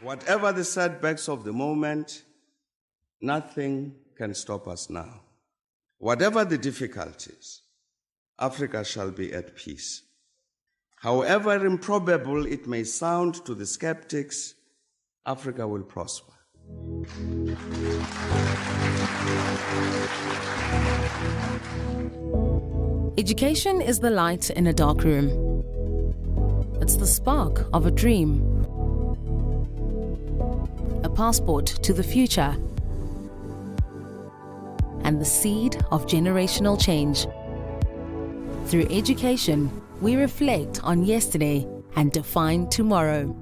Whatever the setbacks of the moment, nothing can stop us now. Whatever the difficulties, Africa shall be at peace. However improbable it may sound to the skeptics, Africa will prosper. Education is the light in a dark room. It's the spark of a dream. A passport to the future. And the seed of generational change. Through education, we reflect on yesterday and define tomorrow.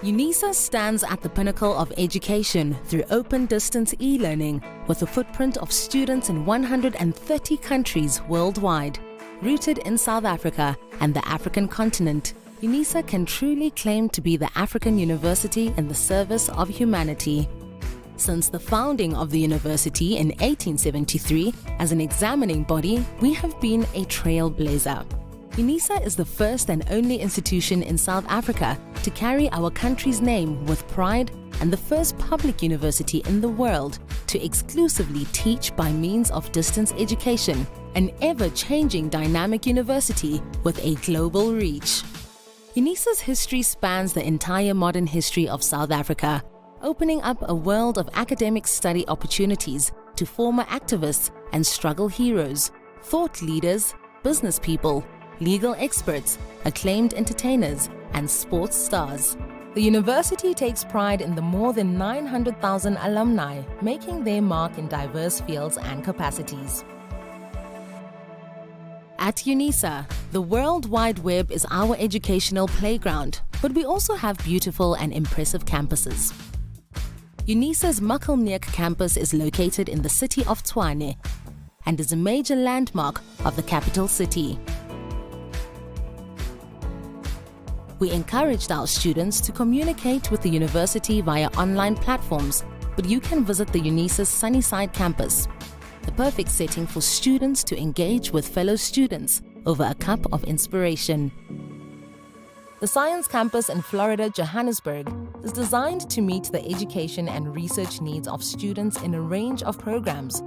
Unisa stands at the pinnacle of education through open distance e-learning with a footprint of students in 130 countries worldwide. Rooted in South Africa and the African continent, Unisa can truly claim to be the African university in the service of humanity. Since the founding of the university in 1873 as an examining body, we have been a trailblazer. Unisa is the first and only institution in South Africa to carry our country's name with pride and the first public university in the world to exclusively teach by means of distance education, an ever-changing dynamic university with a global reach. Unisa's history spans the entire modern history of South Africa, opening up a world of academic study opportunities to former activists and struggle heroes, thought leaders, business people, legal experts, acclaimed entertainers, and sports stars. The university takes pride in the more than 900,000 alumni making their mark in diverse fields and capacities. At Unisa, the World Wide Web is our educational playground, but we also have beautiful and impressive campuses. Unisa's Makelneek campus is located in the city of Tshwane and is a major landmark of the capital city. We encouraged our students to communicate with the university via online platforms, but you can visit the Unisa's Sunnyside campus, the perfect setting for students to engage with fellow students over a cup of inspiration. The Science Campus in Florida, Johannesburg, is designed to meet the education and research needs of students in a range of programs,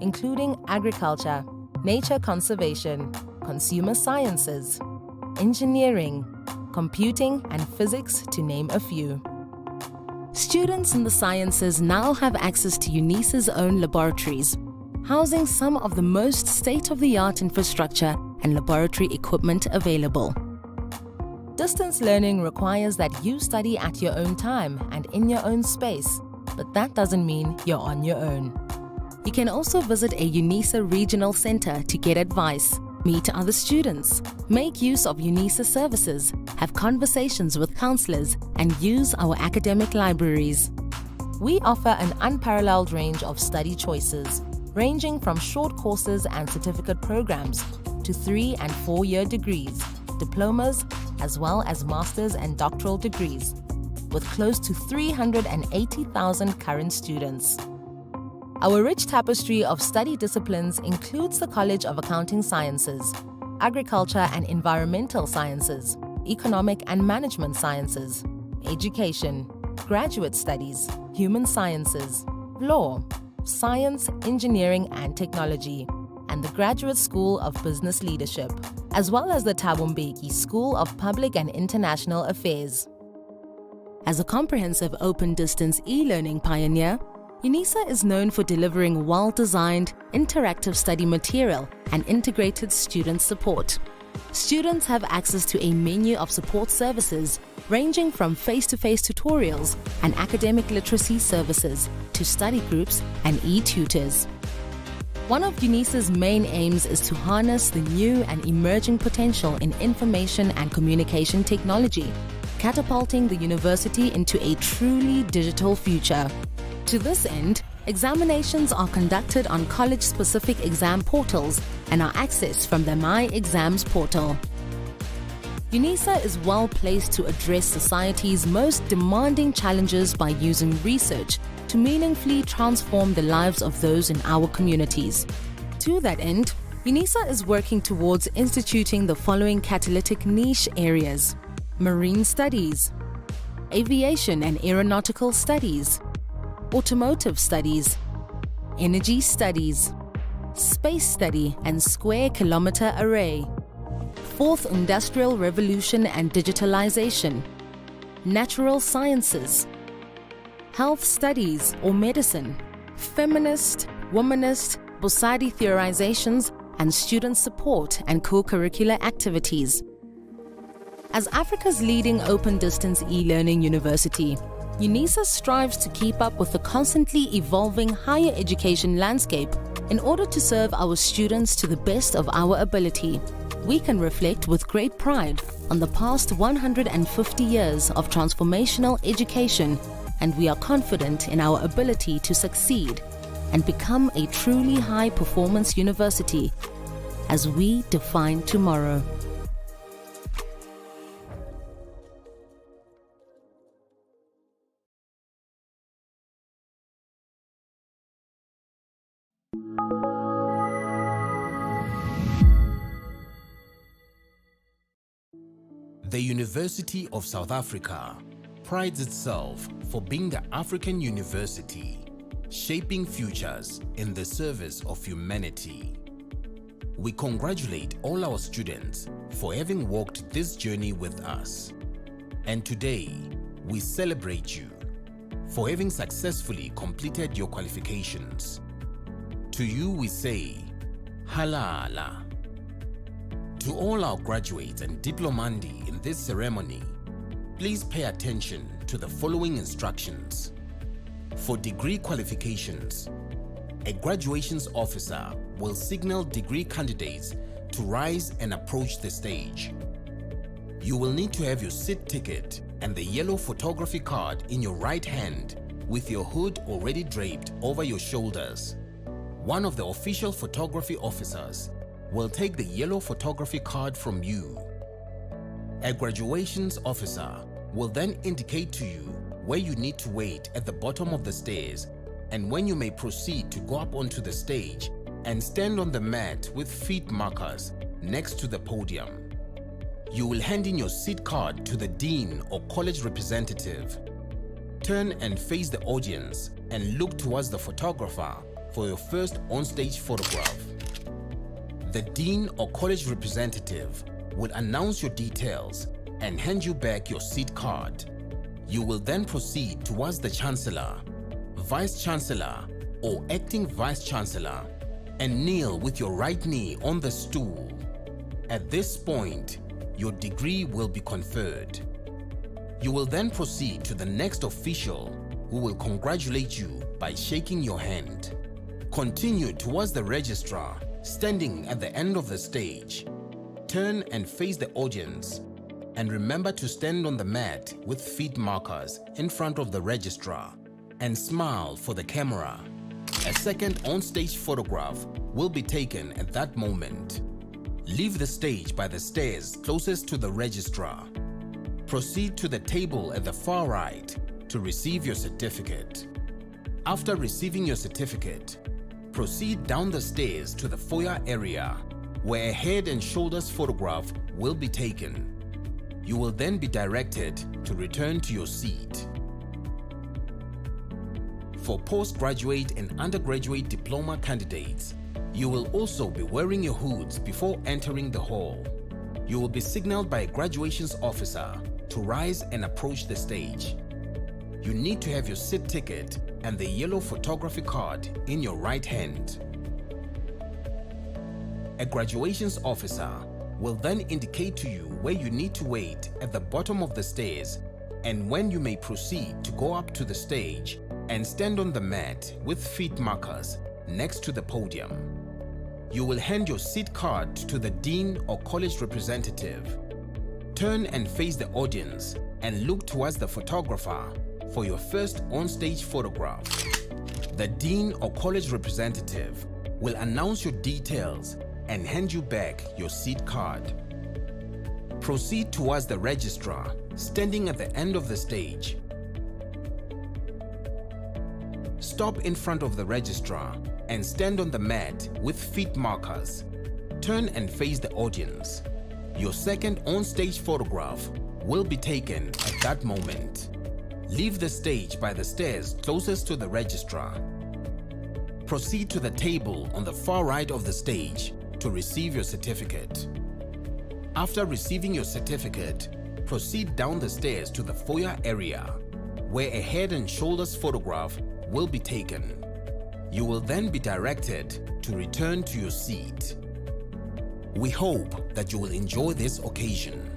including agriculture, nature conservation, consumer sciences, engineering, computing, and physics, to name a few. Students in the sciences now have access to Unisa's own laboratories, housing some of the most state-of-the-art infrastructure and laboratory equipment available. Distance learning requires that you study at your own time and in your own space, but that doesn't mean you're on your own. You can also visit a Unisa regional center to get advice, meet other students, make use of Unisa services, have conversations with counselors, and use our academic libraries. We offer an unparalleled range of study choices, ranging from short courses and certificate programs to 3- and 4-year degrees, diplomas, as well as master's and doctoral degrees, with close to 380,000 current students. Our rich tapestry of study disciplines includes the College of Accounting Sciences, Agriculture and Environmental Sciences, Economic and Management Sciences, Education, Graduate Studies, Human Sciences, Law, Science, Engineering and Technology, and the Graduate School of Business Leadership, as well as the Thabo Mbeki School of Public and International Affairs. As a comprehensive open-distance e-learning pioneer, Unisa is known for delivering well-designed, interactive study material and integrated student support. Students have access to a menu of support services ranging from face-to-face tutorials and academic literacy services to study groups and e-tutors. One of Unisa's main aims is to harness the new and emerging potential in information and communication technology, catapulting the university into a truly digital future. To this end, examinations are conducted on college-specific exam portals and are accessed from the My Exams portal. Unisa is well placed to address society's most demanding challenges by using research to meaningfully transform the lives of those in our communities. To that end, Unisa is working towards instituting the following catalytic niche areas: Marine Studies, Aviation and Aeronautical Studies, Automotive Studies, Energy Studies, Space Study and Square Kilometer Array, Fourth Industrial Revolution and Digitalization, Natural Sciences, Health Studies or Medicine, Feminist, Womanist, Bosadi Theorizations, and Student Support and Co-Curricular Activities. As Africa's leading open distance e-learning university, Unisa strives to keep up with the constantly evolving higher education landscape in order to serve our students to the best of our ability. We can reflect with great pride on the past 150 years of transformational education, and we are confident in our ability to succeed and become a truly high-performance university as we define tomorrow. The University of South Africa prides itself for being the African university, shaping futures in the service of humanity. We congratulate all our students for having walked this journey with us. And today, we celebrate you for having successfully completed your qualifications. To you we say, Halala. To all our graduates and diplomandi in this ceremony, please pay attention to the following instructions. For degree qualifications, a graduations officer will signal degree candidates to rise and approach the stage. You will need to have your seat ticket and the yellow photography card in your right hand with your hood already draped over your shoulders. One of the official photography officers will take the yellow photography card from you. A graduations officer will then indicate to you where you need to wait at the bottom of the stairs and when you may proceed to go up onto the stage and stand on the mat with feet markers next to the podium. You will hand in your seat card to the dean or college representative. Turn and face the audience and look towards the photographer for your first on-stage photograph. The dean or college representative will announce your details and hand you back your seat card. You will then proceed towards the chancellor, vice chancellor or acting vice chancellor and kneel with your right knee on the stool. At this point, your degree will be conferred. You will then proceed to the next official who will congratulate you by shaking your hand. Continue towards the registrar standing at the end of the stage. Turn and face the audience and remember to stand on the mat with feet markers in front of the registrar and smile for the camera. A second on-stage photograph will be taken at that moment. Leave the stage by the stairs closest to the registrar. Proceed to the table at the far right to receive your certificate. After receiving your certificate, proceed down the stairs to the foyer area where a head and shoulders photograph will be taken. You will then be directed to return to your seat. For postgraduate and undergraduate diploma candidates, you will also be wearing your hoods before entering the hall. You will be signaled by a graduations officer to rise and approach the stage. You need to have your seat ticket and the yellow photography card in your right hand. A graduations officer will then indicate to you where you need to wait at the bottom of the stairs and when you may proceed to go up to the stage and stand on the mat with feet markers next to the podium. You will hand your seat card to the dean or college representative. Turn and face the audience and look towards the photographer for your first on-stage photograph. The dean or college representative will announce your details and hand you back your seat card. Proceed towards the registrar standing at the end of the stage. Stop in front of the registrar and stand on the mat with feet markers. Turn and face the audience. Your second on-stage photograph will be taken at that moment. Leave the stage by the stairs closest to the registrar. Proceed to the table on the far right of the stage to receive your certificate. After receiving your certificate, proceed down the stairs to the foyer area, where a head and shoulders photograph will be taken. You will then be directed to return to your seat. We hope that you will enjoy this occasion.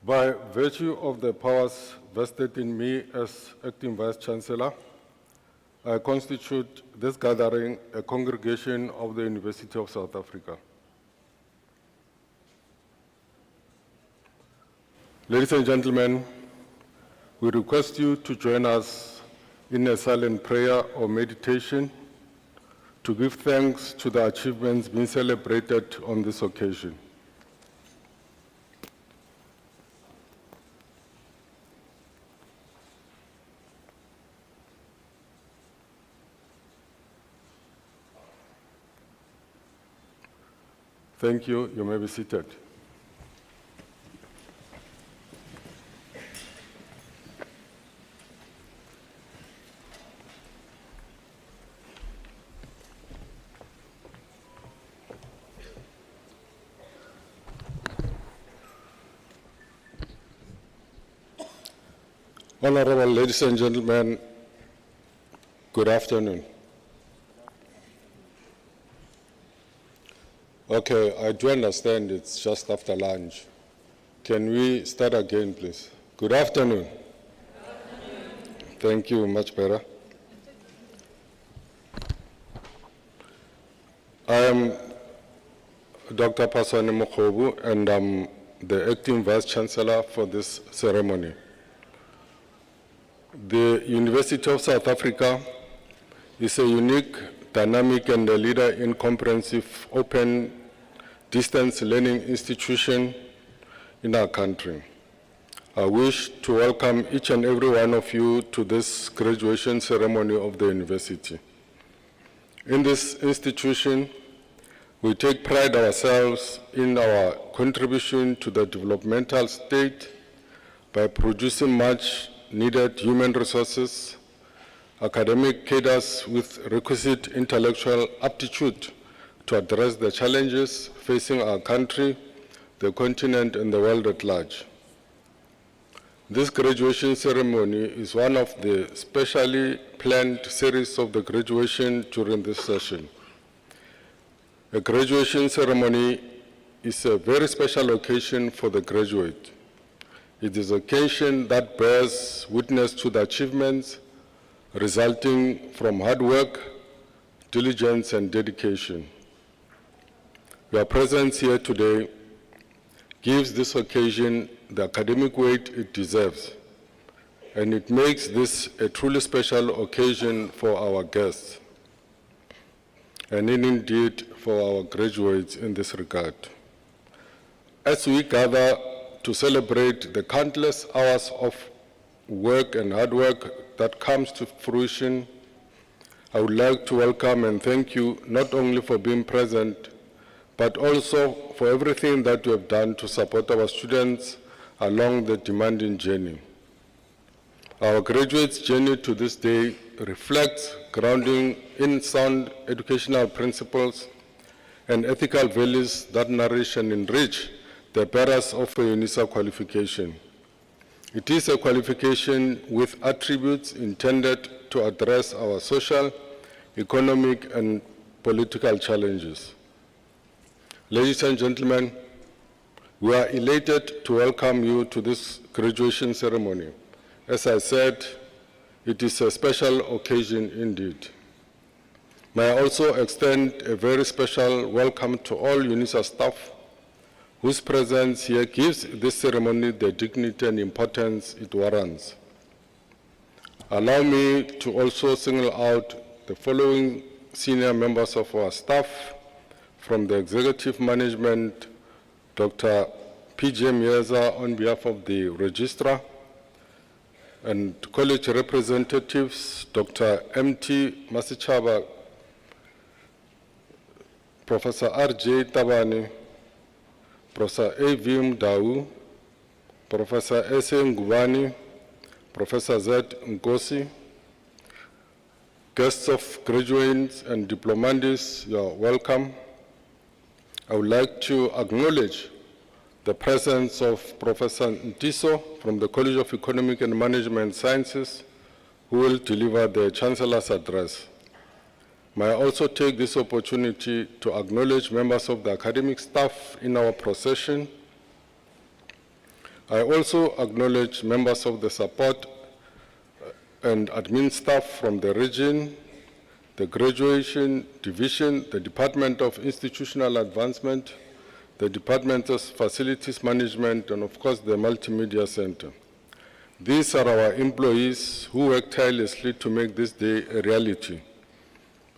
By virtue of the powers vested in me as Acting Vice-Chancellor, I constitute this gathering a congregation of the University of South Africa. Ladies and gentlemen, we request you to join us in a silent prayer or meditation to give thanks to the achievements being celebrated on this occasion. Thank you. You may be seated. Honorable ladies and gentlemen, good afternoon. Okay, I do understand it's just after lunch. Can we start again, please? Good afternoon. Good afternoon. Thank you, much better. I am Dr. Paswane Mokhobu, and I'm the Acting Vice-Chancellor for this ceremony. The University of South Africa is a unique, dynamic, and a leader in comprehensive open distance learning institution in our country. I wish to welcome each and every one of you to this graduation ceremony of the university. In this institution, we take pride ourselves in our contribution to the developmental state by producing much needed human resources, academic cadres with requisite intellectual aptitude to address the challenges facing our country, the continent, and the world at large. This graduation ceremony is one of the specially planned series of the graduation during this session. A graduation ceremony is a very special occasion for the graduate. It is an occasion that bears witness to the achievements resulting from hard work, diligence, and dedication. Your presence here today gives this occasion the academic weight it deserves, and it makes this a truly special occasion for our guests, and indeed for our graduates in this regard. As we gather to celebrate the countless hours of work and hard work that comes to fruition, I would like to welcome and thank you not only for being present, but also for everything that you have done to support our students along the demanding journey. Our graduates' journey to this day reflects grounding in sound educational principles and ethical values that nourish and enrich the bearers of a Unisa qualification. It is a qualification with attributes intended to address our social, economic, and political challenges. Ladies and gentlemen, we are elated to welcome you to this graduation ceremony. As I said, it is a special occasion indeed. May I also extend a very special welcome to all Unisa staff whose presence here gives this ceremony the dignity and importance it warrants. Allow me to also single out the following senior members of our staff. From the executive management, Dr. P.J. Mieza on behalf of the registrar, and college representatives, Dr. M.T. Masichaba, Professor R.J. Tabani, Professor A.V. Mdau, Professor S.A. Ngubani, Professor Z. Nkosi, guests of graduates and diplomandos, you are welcome. I would like to acknowledge the presence of Professor Ntiso from the College of Economic and Management Sciences, who will deliver the Chancellor's address. May I also take this opportunity to acknowledge members of the academic staff in our procession. I also acknowledge members of the support and admin staff from the region, the graduation division, the Department of Institutional Advancement, the Department of Facilities Management, and of course the Multimedia Center. These are our employees who work tirelessly to make this day a reality.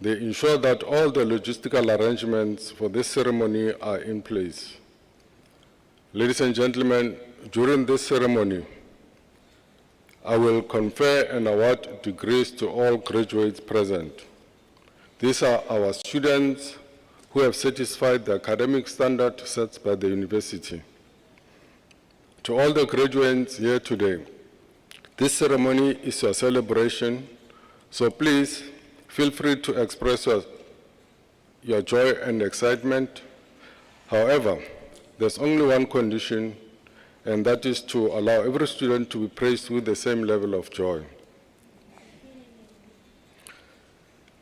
They ensure that all the logistical arrangements for this ceremony are in place. Ladies and gentlemen, during this ceremony, I will confer and award degrees to all graduates present. These are our students who have satisfied the academic standard set by the university. To all the graduates here today, this ceremony is your celebration, so please feel free to express your joy and excitement. However, there's only one condition, and that is to allow every student to be praised with the same level of joy.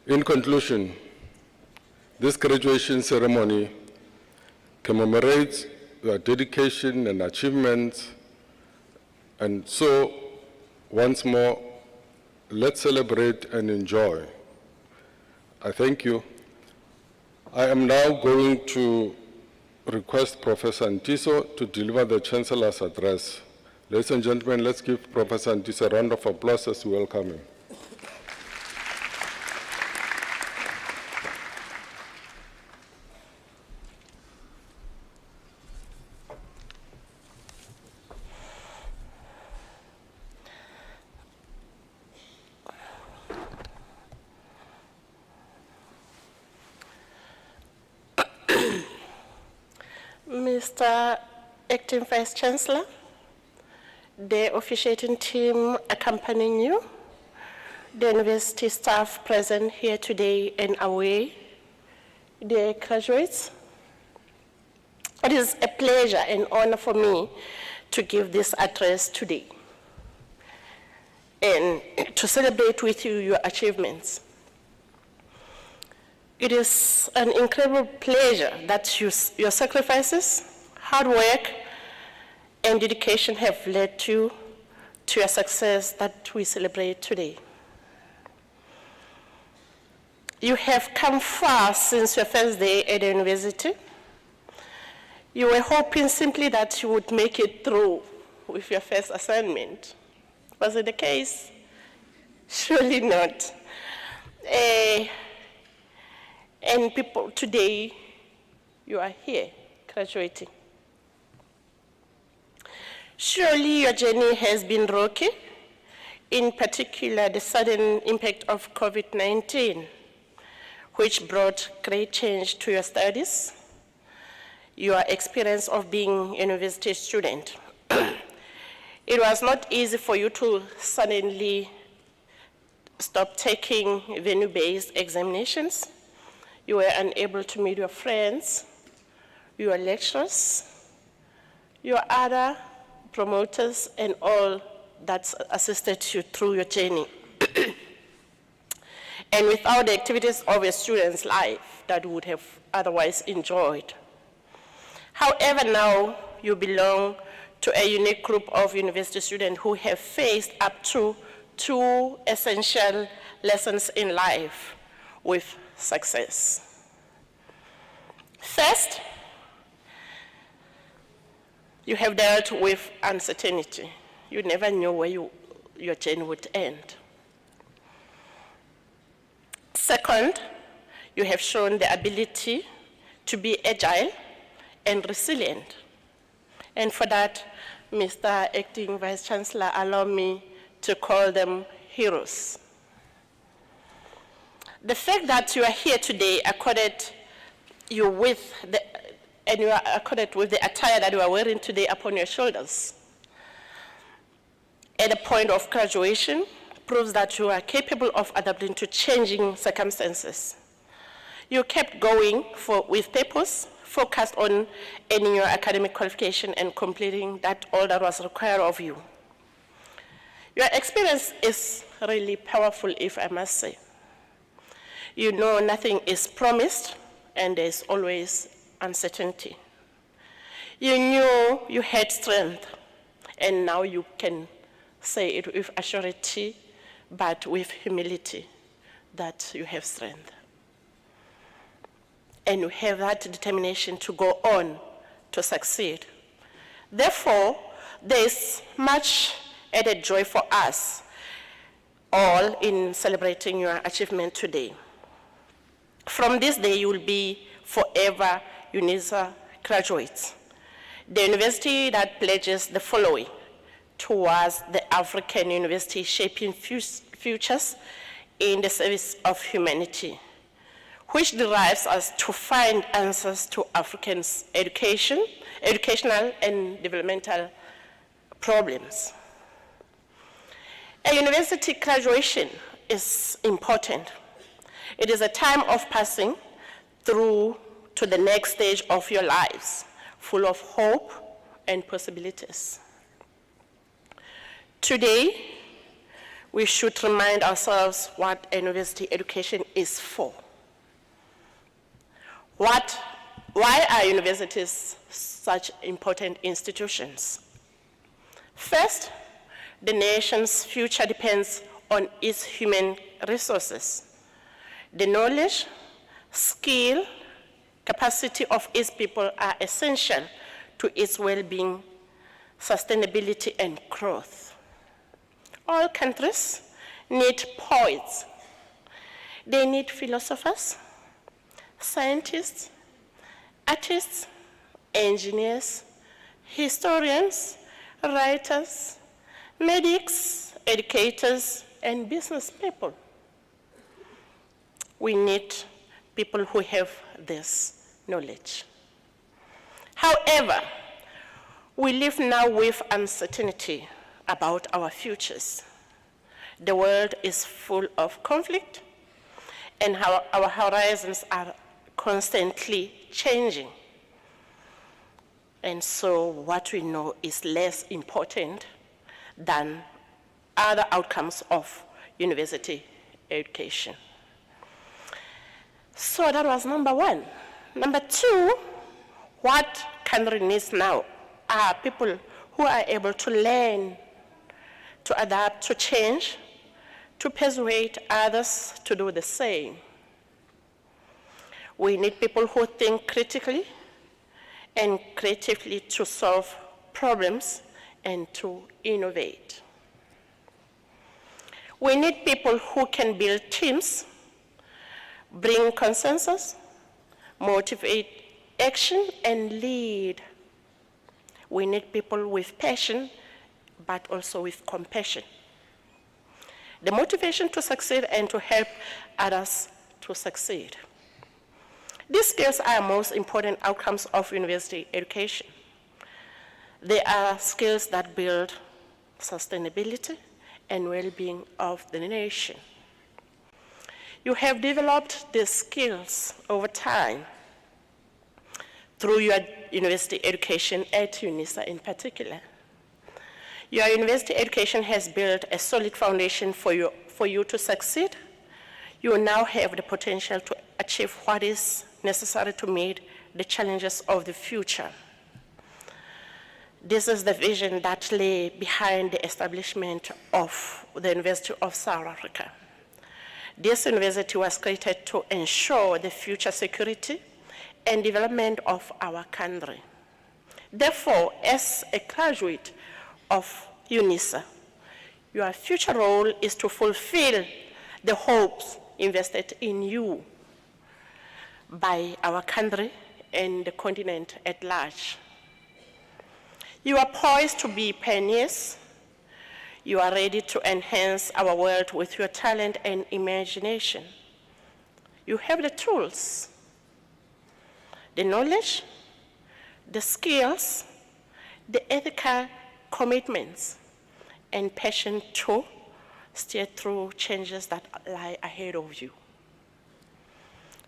In conclusion, this graduation ceremony commemorates your dedication and achievements, and so, once more, let's celebrate and enjoy. I thank you. I am now going to request Professor Ntiso to deliver the Chancellor's address. Ladies and gentlemen, let's give Professor Ntiso a round of applause as we welcome him. Mr. Acting Vice Chancellor, the officiating team accompanying you, the university staff present here today and away, dear graduates, it is a pleasure and honor for me to give this address today and to celebrate with you your achievements. It is an incredible pleasure that your sacrifices, hard work, and dedication have led to your success that we celebrate today. You have come far since your first day at the university. You were hoping simply that you would make it through with your first assignment. Was it the case? Surely not. And people, today, you are here, graduating. Surely your journey has been rocky, in particular the sudden impact of COVID-19, which brought great change to your studies, your experience of being a university student. It was not easy for you to suddenly stop taking venue-based examinations. You were unable to meet your friends, your lecturers, your other promoters, and all that assisted you through your journey. And without the activities of a student's life that you would have otherwise enjoyed. However, now you belong to a unique group of university students who have faced up to 2 essential lessons in life with success. First, you have dealt with uncertainty. You never knew where your journey would end. Second, you have shown the ability to be agile and resilient. And for that, Mr. Acting Vice Chancellor, allow me to call them heroes. The fact that you are here today accorded you with the attire that you are wearing today upon your shoulders at the point of graduation proves that you are capable of adapting to changing circumstances. You kept going with purpose, focused on earning your academic qualification and completing all that was required of you. Your experience is really powerful, if I must say. You know nothing is promised, and there's always uncertainty. You knew you had strength, And now you can say it with assurity, but with humility, that you have strength. And you have that determination to go on to succeed. Therefore, there is much added joy for us all in celebrating your achievement today. From this day, you will be forever Unisa graduates. The university that pledges the following towards the African University shaping futures in the service of humanity, which drives us to find answers to Africans' educational and developmental problems. A university graduation is important. It is a time of passing through to the next stage of your lives, full of hope and possibilities. Today, we should remind ourselves what a university education is for. Why are universities such important institutions? First, the nation's future depends on its human resources. The knowledge, skill, capacity of its people are essential to its well-being, sustainability, and growth. All countries need poets. They need philosophers, scientists, artists, engineers, historians, writers, medics, educators, and business people. We need people who have this knowledge. However, we live now with uncertainty about our futures. The world is full of conflict, and our horizons are constantly changing. And so what we know is less important than other outcomes of university education. So that was number one. Number two, what country needs now are people who are able to learn, to adapt, to change, to persuade others to do the same. We need people who think critically and creatively to solve problems and to innovate. We need people who can build teams, bring consensus, motivate action, and lead. We need people with passion, but also with compassion. The motivation to succeed and to help others to succeed. These skills are most important outcomes of university education. They are skills that build sustainability and well-being of the nation. You have developed these skills over time through your university education at Unisa in particular. Your university education has built a solid foundation for you to succeed. You now have the potential to achieve what is necessary to meet the challenges of the future. This is the vision that lay behind the establishment of the University of South Africa. This university was created to ensure the future security and development of our country. Therefore, as a graduate of Unisa, your future role is to fulfill the hopes invested in you by our country and the continent at large. You are poised to be pioneers. You are ready to enhance our world with your talent and imagination. You have the tools, the knowledge, the skills, the ethical commitments, and passion to steer through changes that lie ahead of you.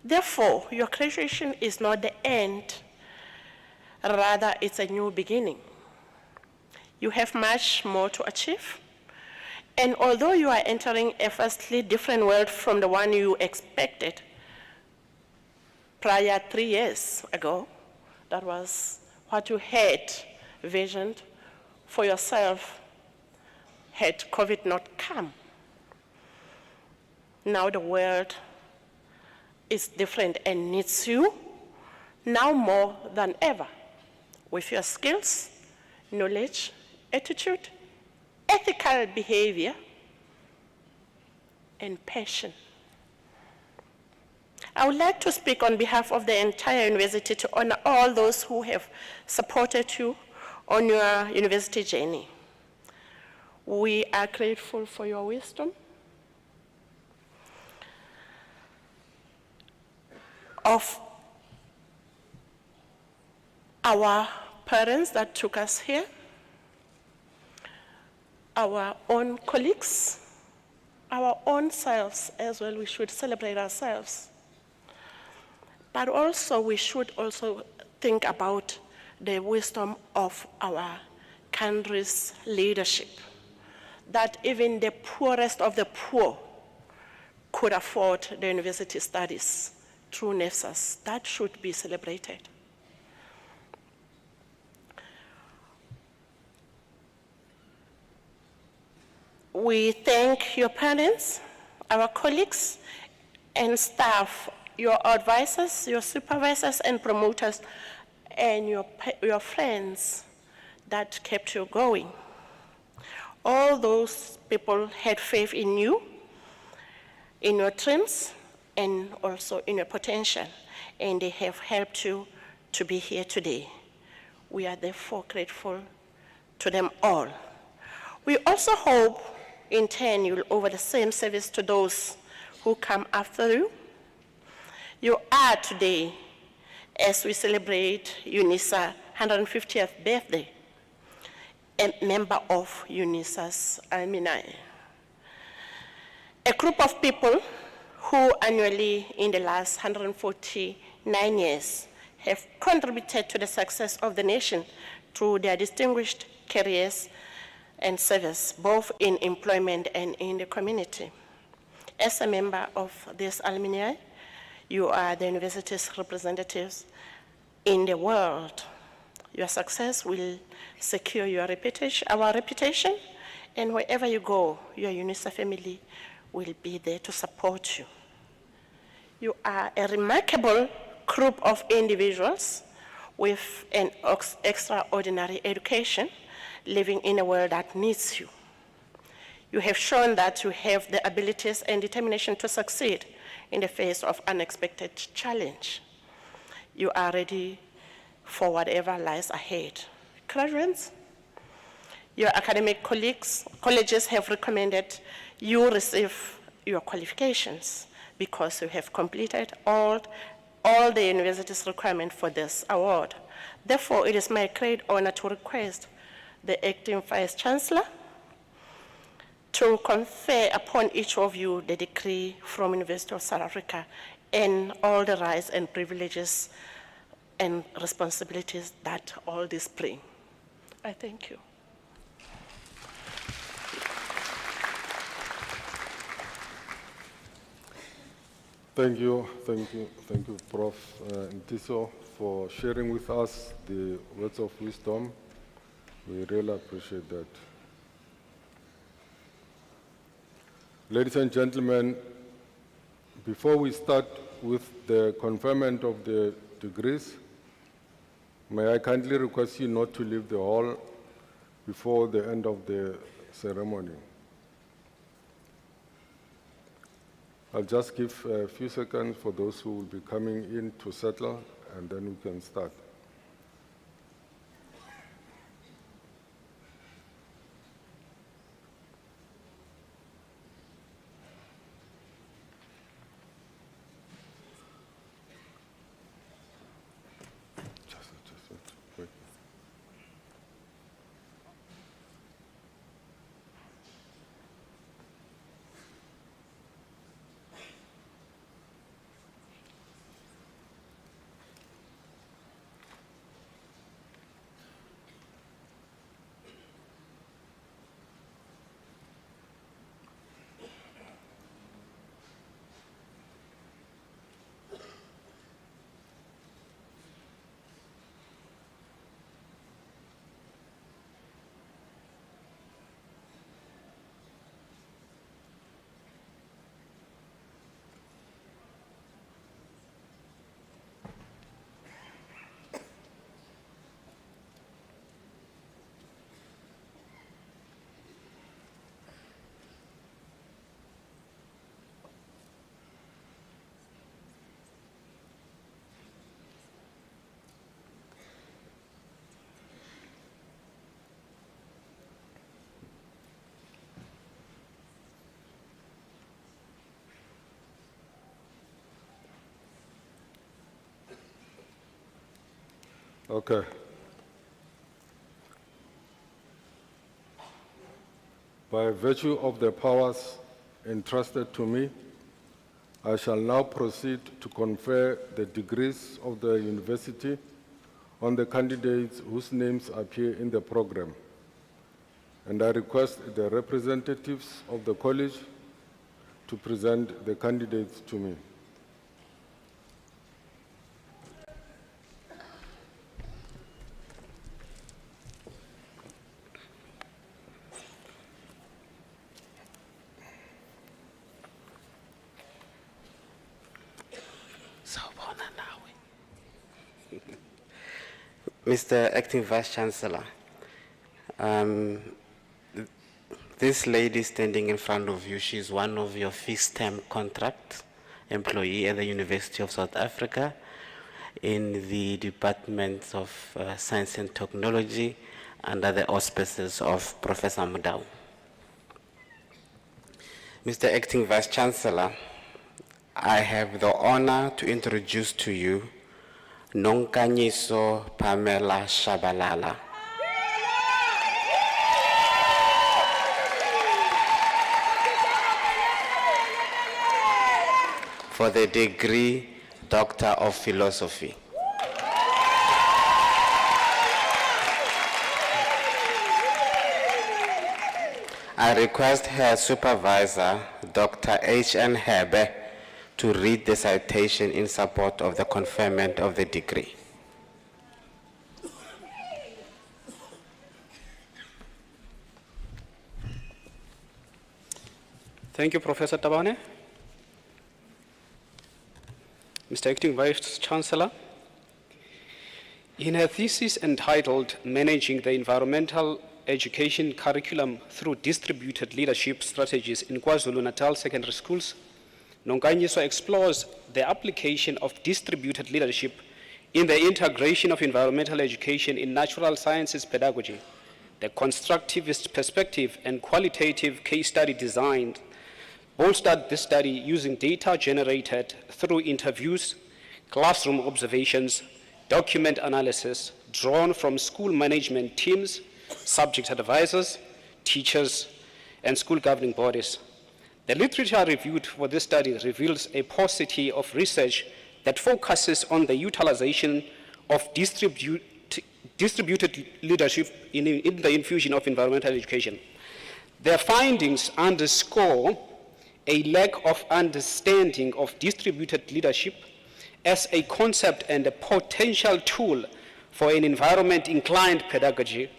Therefore, your graduation is not the end, rather it's a new beginning. You have much more to achieve, and although you are entering a vastly different world from the one you expected prior 3 years ago, that was what you had visioned for yourself had COVID not come. Now the world is different and needs you now more than ever, with your skills, knowledge, attitude, ethical behavior, and passion. I would like to speak on behalf of the entire university to honor all those who have supported you on your university journey. We are grateful for your wisdom, of our parents that took us here, our own colleagues, our own selves as well. We should celebrate ourselves. But also, we should also think about the wisdom of our country's leadership, that even the poorest of the poor could afford the university studies through NEFSAS. That should be celebrated. We thank your parents, our colleagues, and staff, your advisors, your supervisors and promoters, and your friends that kept you going. All those people had faith in you, in your dreams, and also in your potential, and they have helped you to be here today. We are therefore grateful to them all. We also hope, in turn, you'll offer the same service to those who come after you. You are today, as we celebrate Unisa's 150th birthday, a member of Unisa's alumni. A group of people who annually, in the last 149 years, have contributed to the success of the nation through their distinguished careers and service, both in employment and in the community. As a member of this alumni, you are the university's representatives in the world. Your success will secure your reputation, our reputation, and wherever you go, your Unisa family will be there to support you. You are a remarkable group of individuals with an extraordinary education, living in a world that needs you. You have shown that you have the abilities and determination to succeed in the face of unexpected challenge. You are ready for whatever lies ahead. Graduates, your academic colleges have recommended you receive your qualifications because you have completed all the university's requirements for this award. Therefore, it is my great honor to request the acting Vice Chancellor to confer upon each of you the degree from University of South Africa and all the rights and privileges and responsibilities that all this bring. I thank you. Thank you, Prof. Ntiso, for sharing with us the words of wisdom. We really appreciate that. Ladies and gentlemen, before we start with the conferment of the degrees, may I kindly request you not to leave the hall before the end of the ceremony. I'll just give a few seconds for those who will be coming in to settle, and then we can start. Wait. Okay. By virtue of the powers entrusted to me, I shall now proceed to confer the degrees of the university on the candidates whose names appear in the program. And I request the representatives of the college to present the candidates to me. Mr. Acting Vice Chancellor, this lady standing in front of you, she's one of your fixed-term contract employee at the University of South Africa in the Department of Science and Technology under the auspices of Professor Mudau. Mr. Acting Vice Chancellor, I have the honor to introduce to you Nonkanyiso Pamela Shabalala. For the degree Doctor of Philosophy. I request her supervisor, Dr. H.N. Hebe, to read the citation in support of the conferment of the degree. Thank you, Professor Tabane. Mr. Acting Vice Chancellor, in her thesis entitled Managing the Environmental Education Curriculum Through Distributed Leadership Strategies in KwaZulu-Natal Secondary Schools, Nonkanyiso explores the application of distributed leadership in the integration of environmental education in natural sciences pedagogy. The constructivist perspective and qualitative case study design bolstered this study using data generated through interviews, classroom observations, document analysis drawn from school management teams, subject advisors, teachers, and school governing bodies. The literature reviewed for this study reveals a paucity of research that focuses on the utilization of distributed leadership in the infusion of environmental education. Their findings underscore a lack of understanding of distributed leadership as a concept and a potential tool for an environment-inclined pedagogy.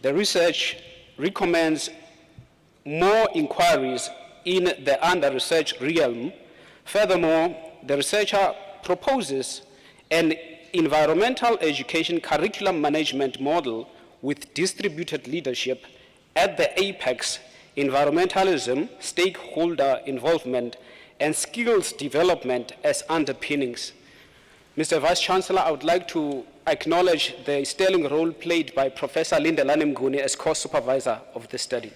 The research recommends more inquiries in the under-researched realm. Furthermore, the researcher proposes an environmental education curriculum management model with distributed leadership at the apex, environmentalism, stakeholder involvement, and skills development as underpinnings. Mr. Vice Chancellor, I would like to acknowledge the sterling role played by Professor Lindelani Mnguni as co-supervisor of the study.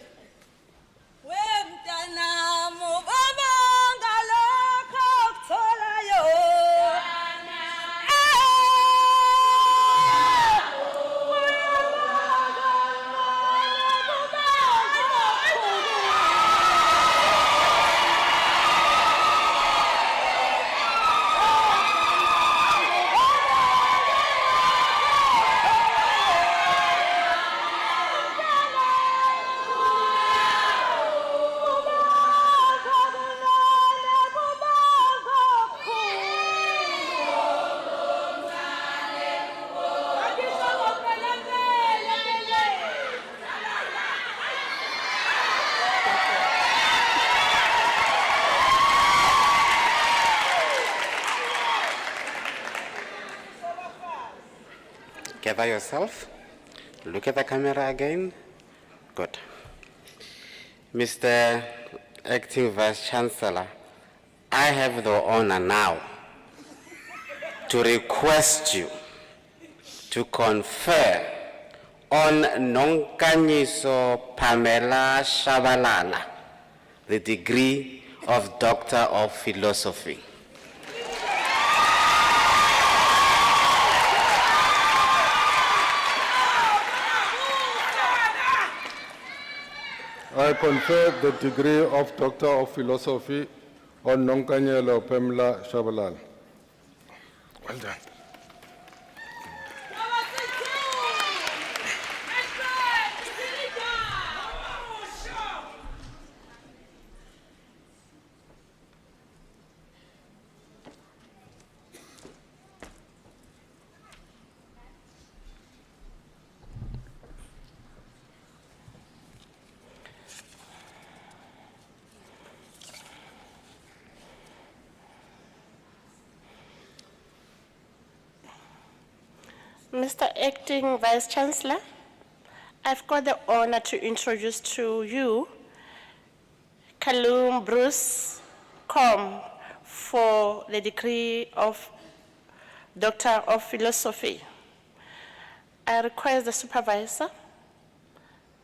Gather yourself. Look at the camera again. Good. Mr. Acting Vice Chancellor, I have the honor now to request you to confer on Nonkanyiso Pamela Shabalala the degree of Doctor of Philosophy. I confer the degree of Doctor of Philosophy on Nonkanyelo Pamela Shabalala. Well done. Mr. Acting Vice Chancellor, I've got the honor to introduce to you Kalum Bruce Com for the degree of Doctor of Philosophy. I request the supervisor,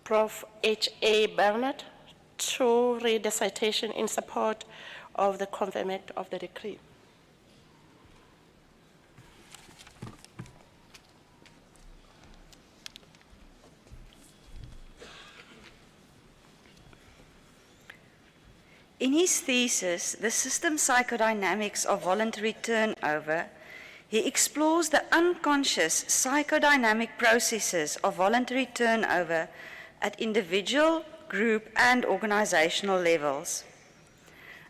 Prof. H.A. Bernard, to read the citation in support of the conferment of the decree. In his thesis, The System Psychodynamics of Voluntary Turnover, he explores the unconscious psychodynamic processes of voluntary turnover at individual, group, and organizational levels.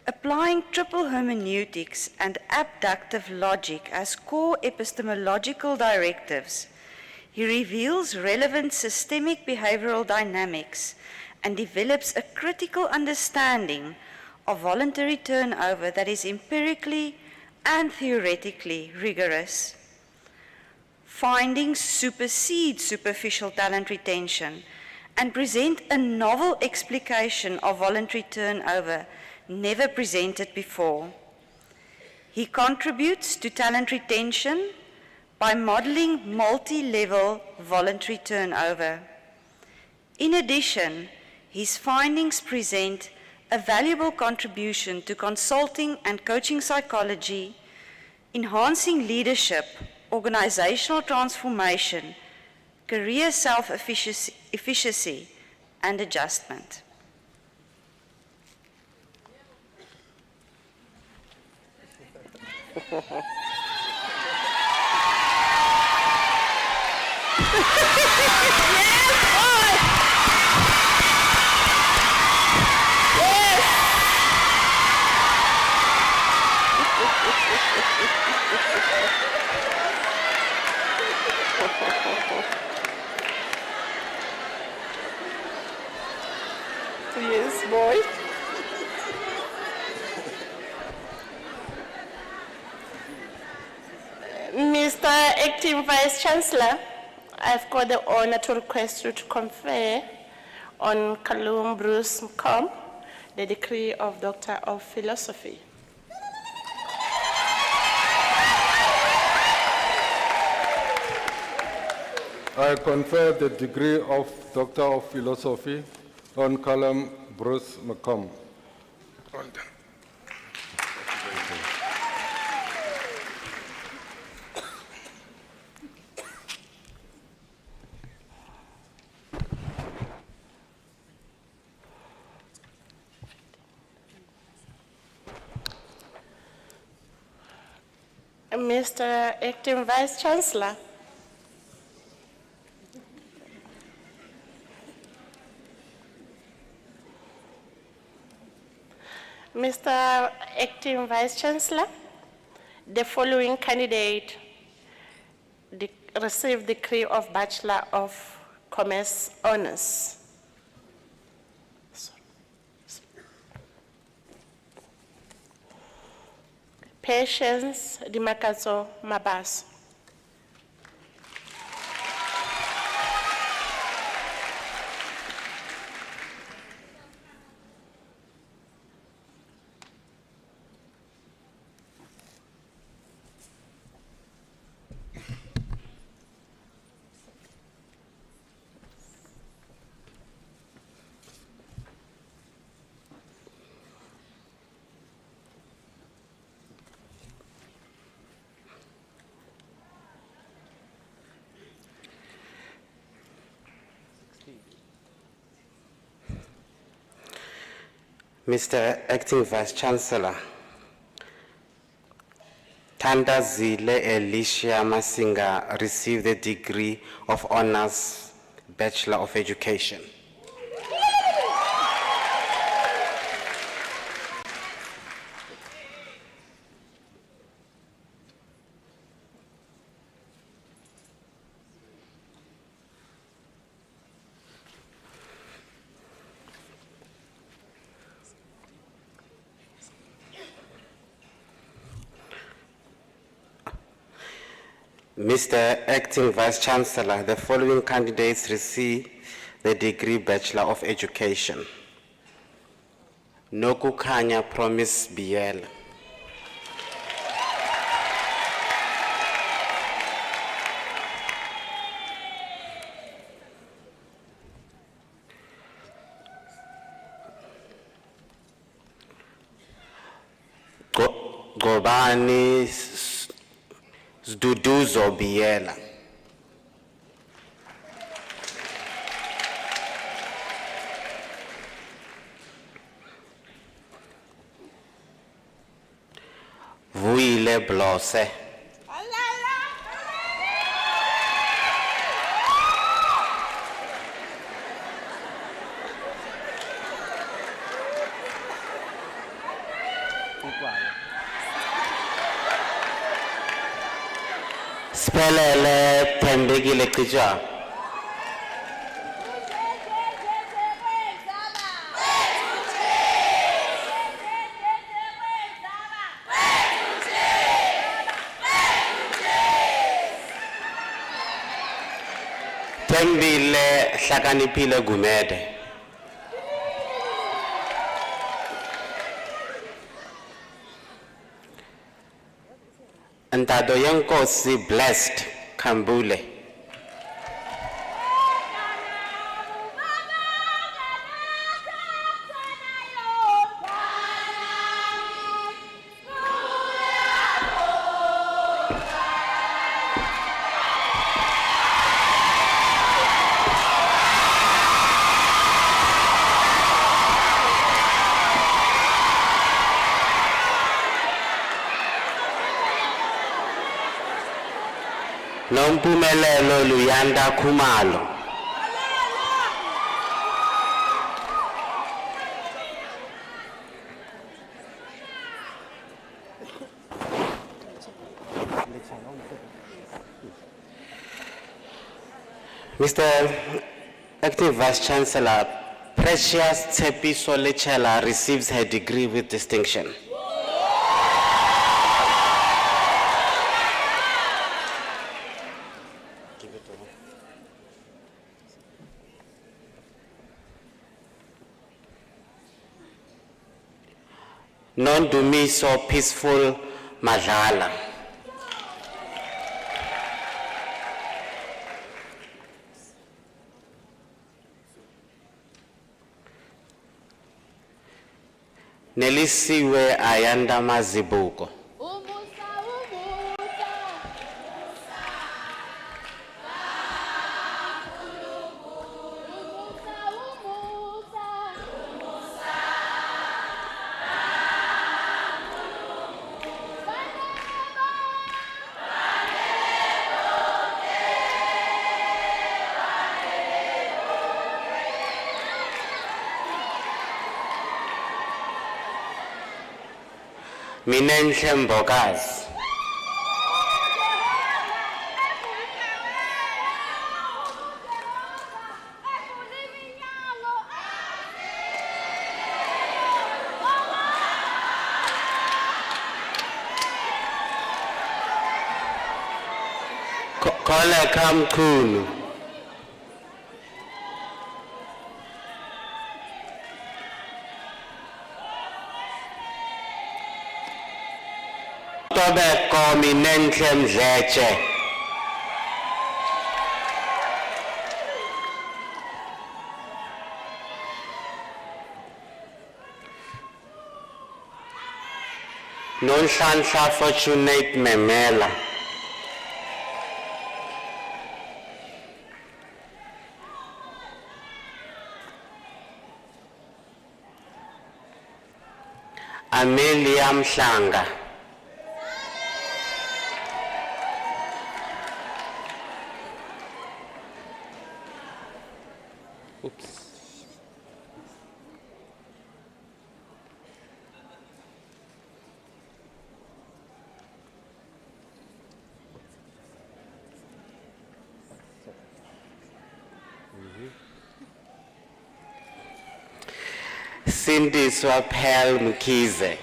Applying triple hermeneutics and abductive logic as core epistemological directives, he reveals relevant systemic behavioral dynamics and develops a critical understanding of voluntary turnover that is empirically and theoretically rigorous. Findings supersede superficial talent retention and present a novel explication of voluntary turnover never presented before. He contributes to talent retention by modeling multi-level voluntary turnover. In addition, his findings present a valuable contribution to consulting and coaching psychology, enhancing leadership, organizational transformation, career self-efficacy, and adjustment. Yes, boy. Mr. Acting Vice Chancellor, I've got the honor to request you to confer on Kalum Bruce Mkom the degree of Doctor of Philosophy. I confer the degree of Doctor of Philosophy on Kalum Bruce McComb. Well done. Mr. Acting Vice Chancellor, Mr. Acting Vice Chancellor, the following candidate received the degree of Bachelor of Commerce Honors. Patience Dimakazo Mabaso. Mr. Acting Vice Chancellor, Tandazile Elisha Masinga received the degree of Honors Bachelor of Education. Mr. Acting Vice Chancellor, the following candidates receive the degree Bachelor of Education. Nokukanya Promise Biel. Gobani Duduzo Biela. Vuile Blose. Spelele Tendegile Kija. Tembile Shakanipile Gumede. Ntado Yankosi Blessed Kambule. Nompumelelo Luyanda Kumalo. Mr. Acting Vice Chancellor, Precious Tsepiso Lechela receives her degree with distinction. Non-Dumiso Peaceful Madlala. Nelisiwe Ayanda Mazibuko. Minenhle Mbokazi. Kole Kamkulu. Tobeko Minenhle Mdletshe. Nonhlanhla Fortunate Memela. Amelia Mhlanga. Oops. Cindy Swapel Mkize.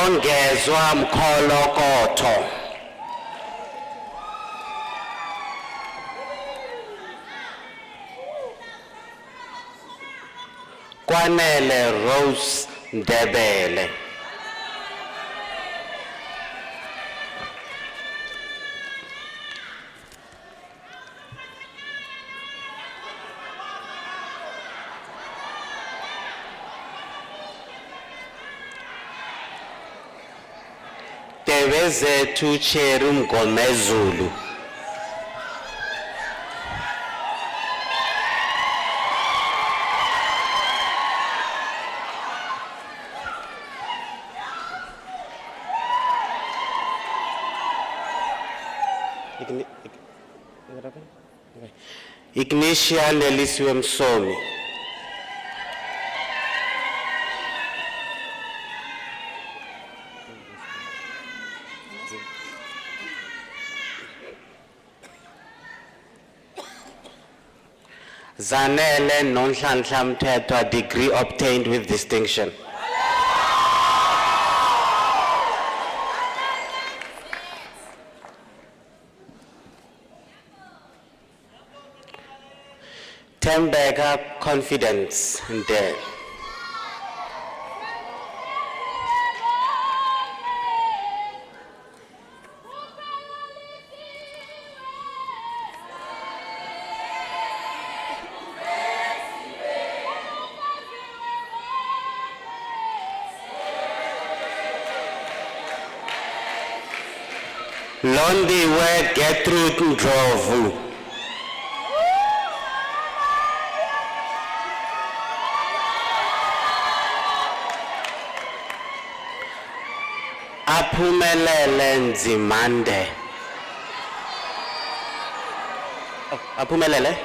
Ongezwa Mkholokoto. Kwanele Rose Ndebele. Tebezethu Cheru Mgomezulu. Ignitia Nelisiwe Msomi. Zanele Nonhlanhla Mthethwa, degree obtained with distinction. Tembeka Confidence Nde. Londiwe Gertrude Ndlovu. Aphumelele Nzimande. Aphumelele.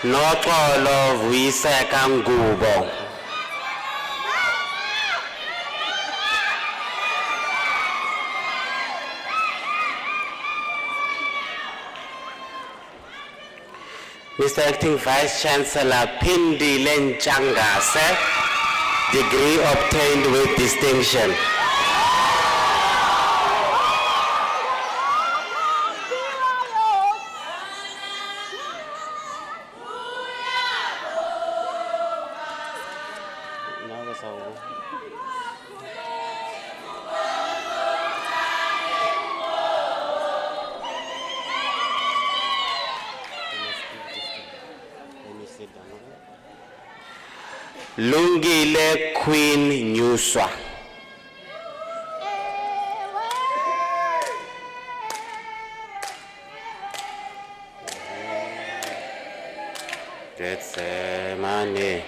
Noxolo Vuyiseka Ngubo. Mr. Acting Vice Chancellor Phindile Ntshangase, degree obtained with distinction. Lungile Queen Nyuswa. That's money.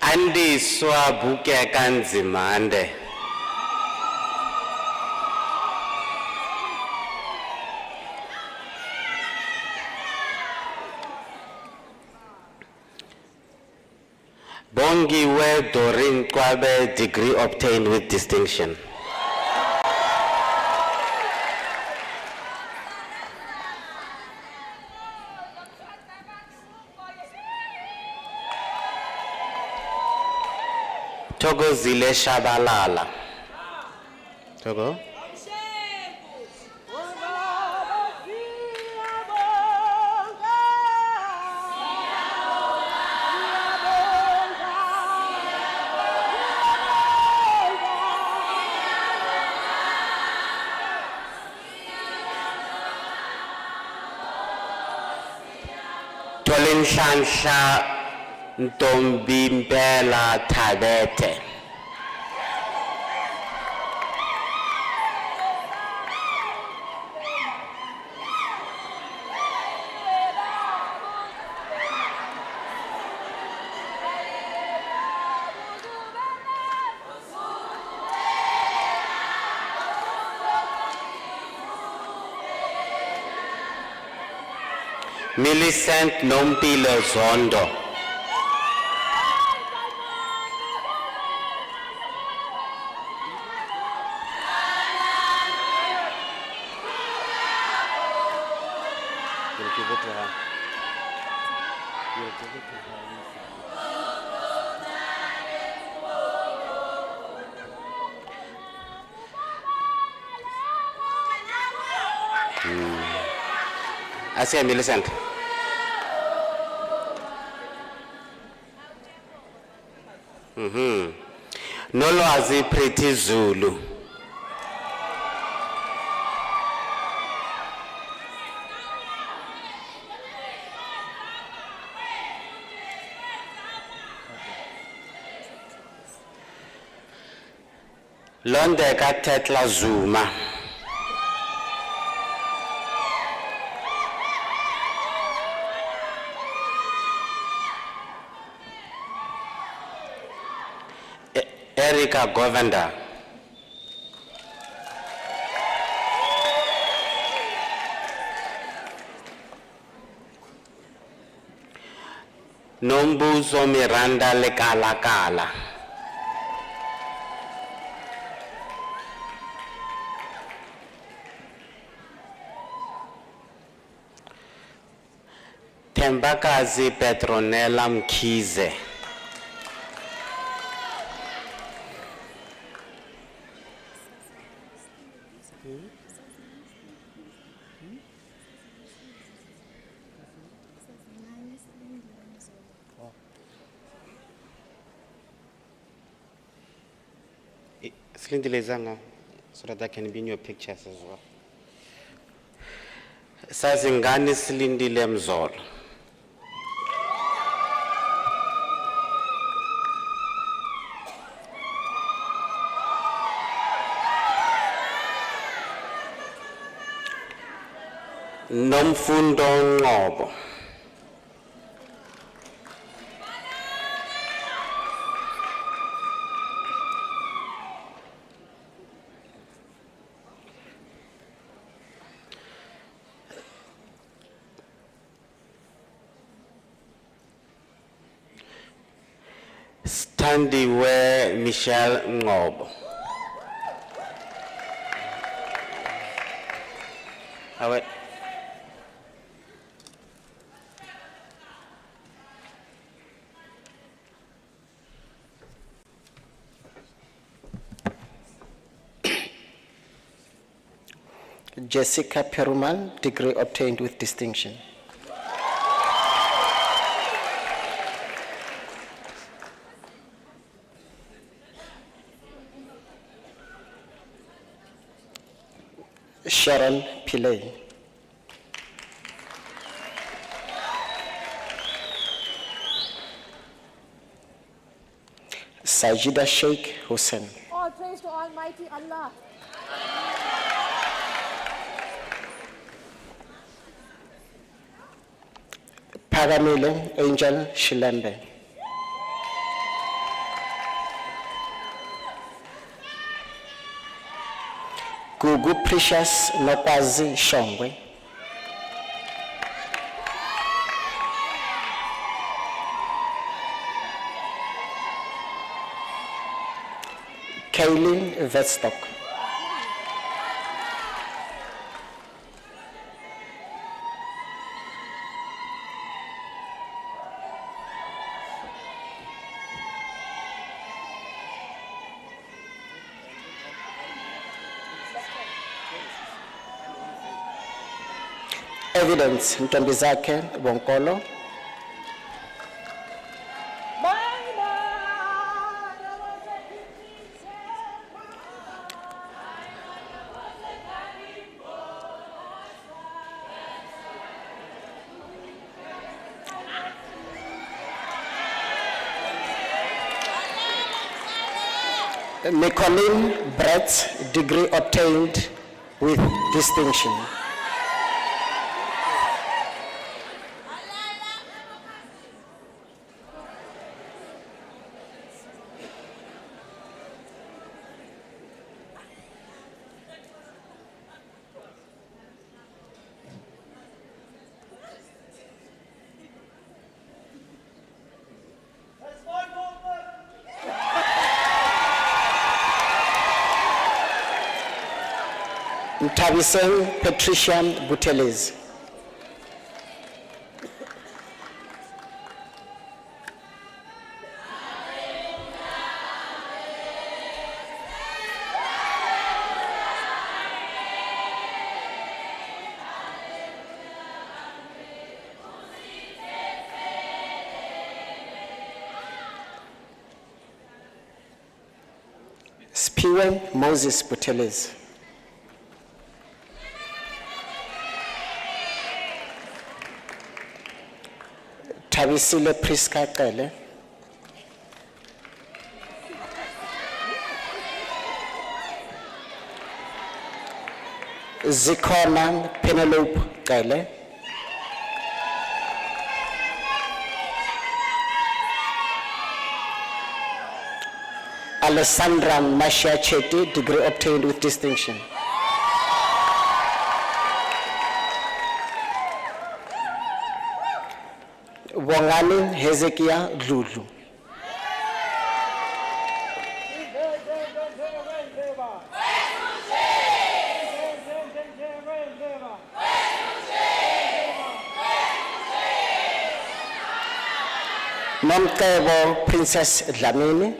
Andiswa Bukeka Nzimande. Bongiwe Doreen Kwabe, degree obtained with distinction. Thokozile Shabalala. Togo? Tolinhlansha Ntombimpela Thabete. Millicent Nompilo Zondo. You'll give it to her. You'll give it to her. I say Millicent. Nolwazi Pretty Zulu. Londeka Tetla Zuma. Erika Govender. Nombuzo Miranda Lekalakala. Tembakazi Petronella Mkhize. So that I can be in your pictures as well. Sazingani Slindile Mzolo. Nomfundo Ngobo. Standiwe Michelle Ngobo. Jessica Perumal, degree obtained with distinction. Sharon Pillay. Sajida Sheikh Hussein. All praise to Almighty Allah. Paramile Angel Shilembe. Gugu Precious Nokwazi Shongwe. Kaylin Vetstock. Evidence, Ntombizake Bonkolo. Nicolene Brett, degree obtained with distinction. Ntabiseng Patricia Buteles. Spiwe Moses Buteles. Tabisile Priska Kele. Zikona Penelope Kele. Alessandra Masha Chetty, degree obtained with distinction. Wongani Hezekiah Lulu. Nomkebo Princess Dlamini.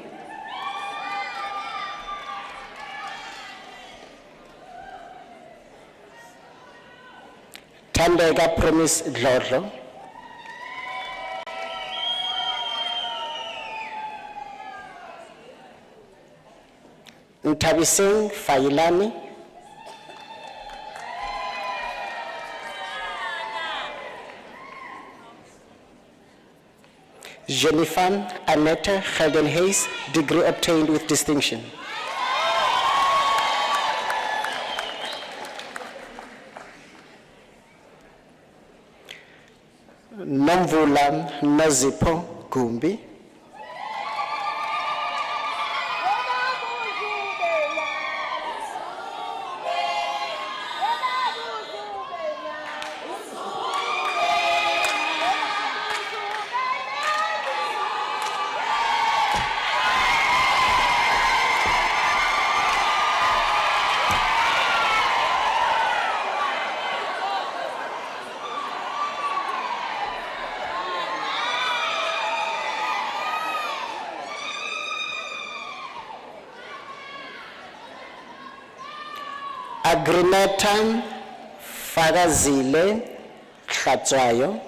Tandega Promise Dlodlo. Ntabiseng Failani. Jennifer Annette Geldenhuys, degree obtained with distinction. Nomvula Nozipo Gumbi. Agrineta Fagazile Khatswayo.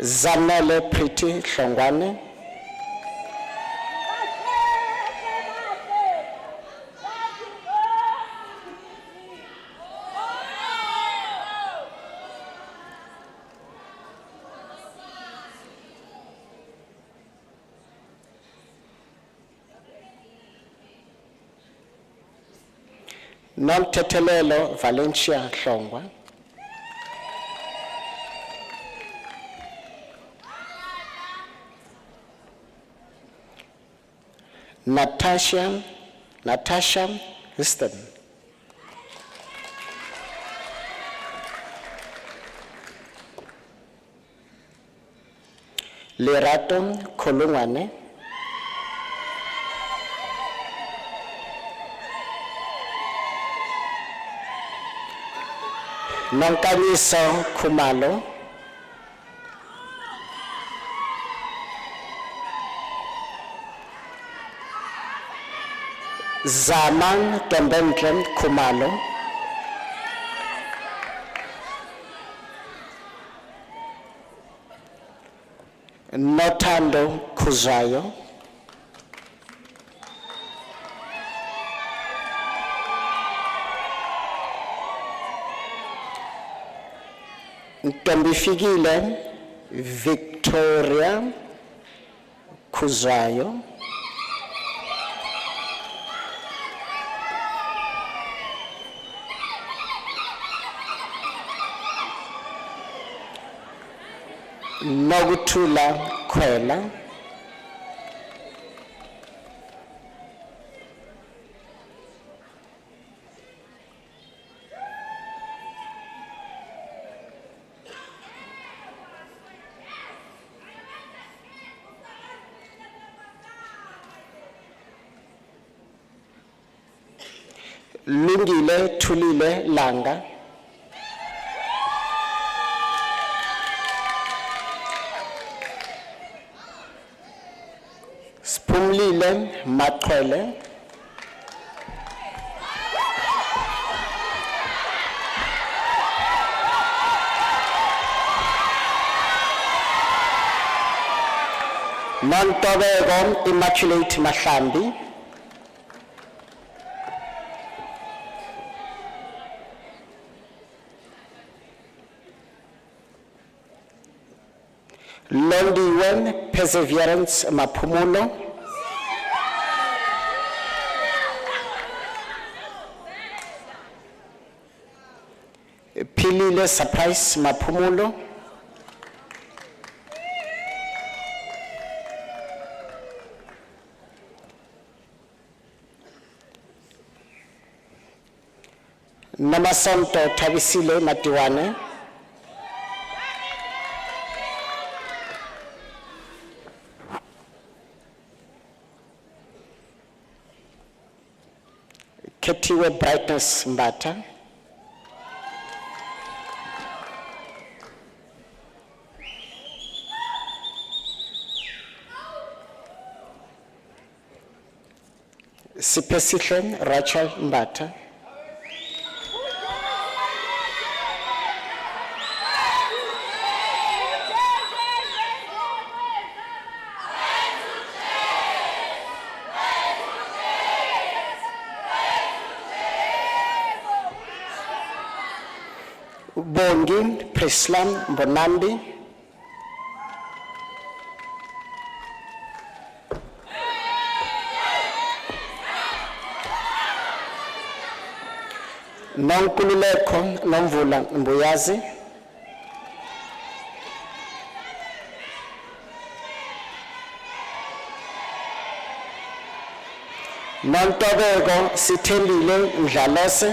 Zanele Pretty Hlongwane. Nomtetelelo Valencia Hlongwa. Natasha Houston. Lerato Kolungwane, Nonkaniso Kumalo, Zaman Tembendrem Kumalo, Notando Kuzayo, Ntombifikile Victoria Kuzayo, Nogutula Kwela, Lungile Tulile Langa, Spumlile Makwele, Montobego Immaculate Mahlambi, Londiwen Perseverance Mapumulo, Pilile Surprise Mapumulo, Namasonto Tabisile Matiwane, Ketiwe Brightness Mbata, Sipesitlen Rachel Mbata, Bongi Prislam Bonambi, Nonkululeko Nomvula Mbuyazi, Nontobeko Sithelile Mdlalose,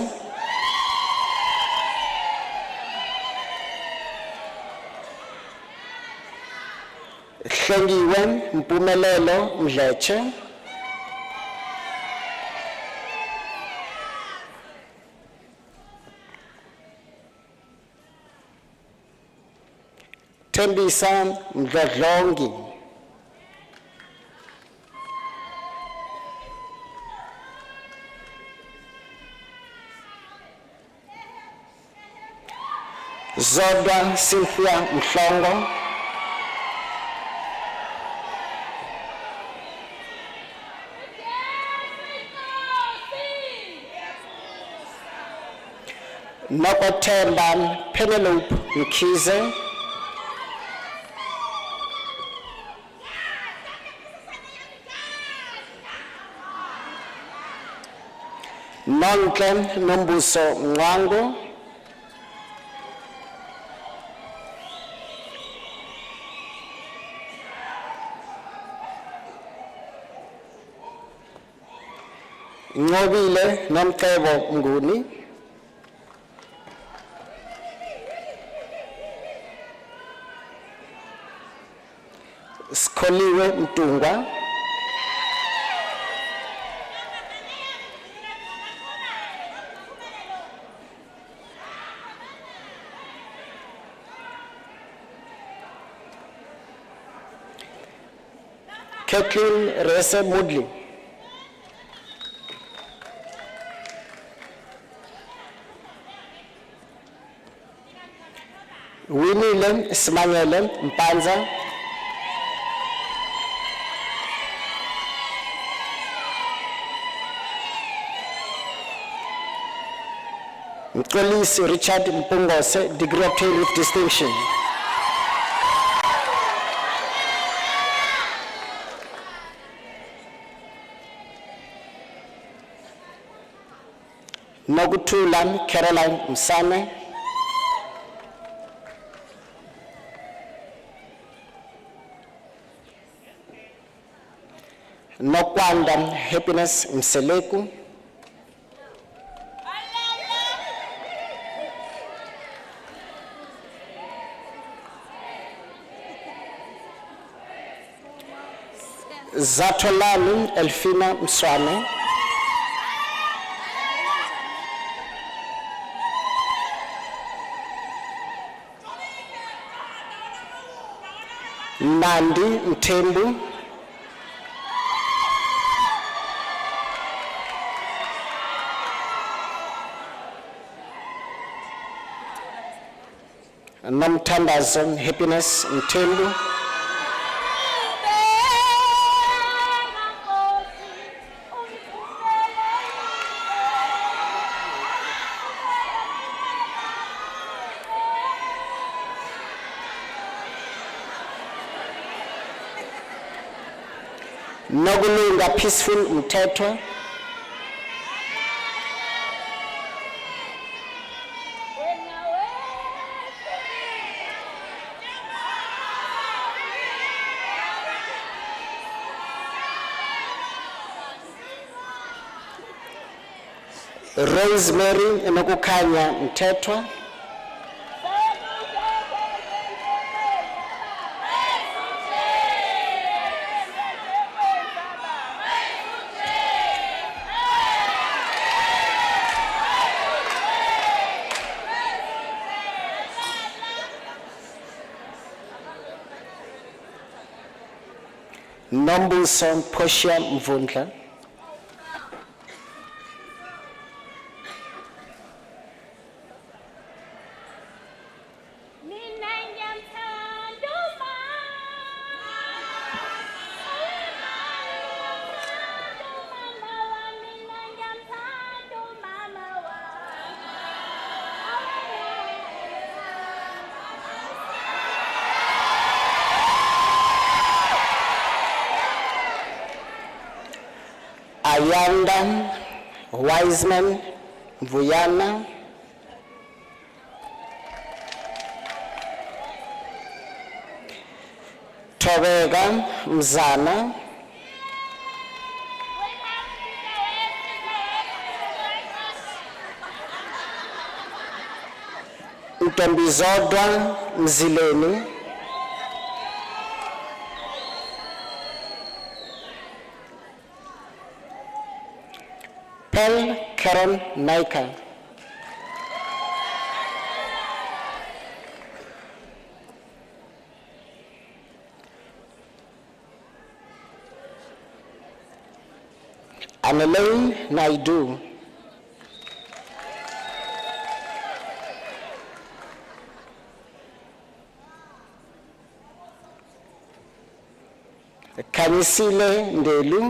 Hlengiwe Mpumelelo Mdleche, Tembisa Mdlodlongi, Zodwa Cynthia Mhlongo, Nokothemba Penelope Mkhize, Nonke Nombuso Mwangu, Ngobile Nomcebo Nguni, Skoliwe Mtungwa, Kathleen Rese Mudli, Winile Smanyele Mpanza, Mkolisi Richard Mpungose, degree obtained with distinction. Nogutulan Caroline Msame, Nokwanda Happiness Mseleku, Zatolani Elfina Mswane, Nandi Mtembu, Nomtandazo Happiness Mtembu, Nogulunga Peaceful Mtetwa, Rosemary Nokukanya Mtetwa, Nombuso Portia Mvundla, Ayanda Wiseman Mvuyana, Tobega Mzana, Mtombizodwa Mzileni, Pel Karen Naika, Annalene Naidu, Kanisile Ndelu,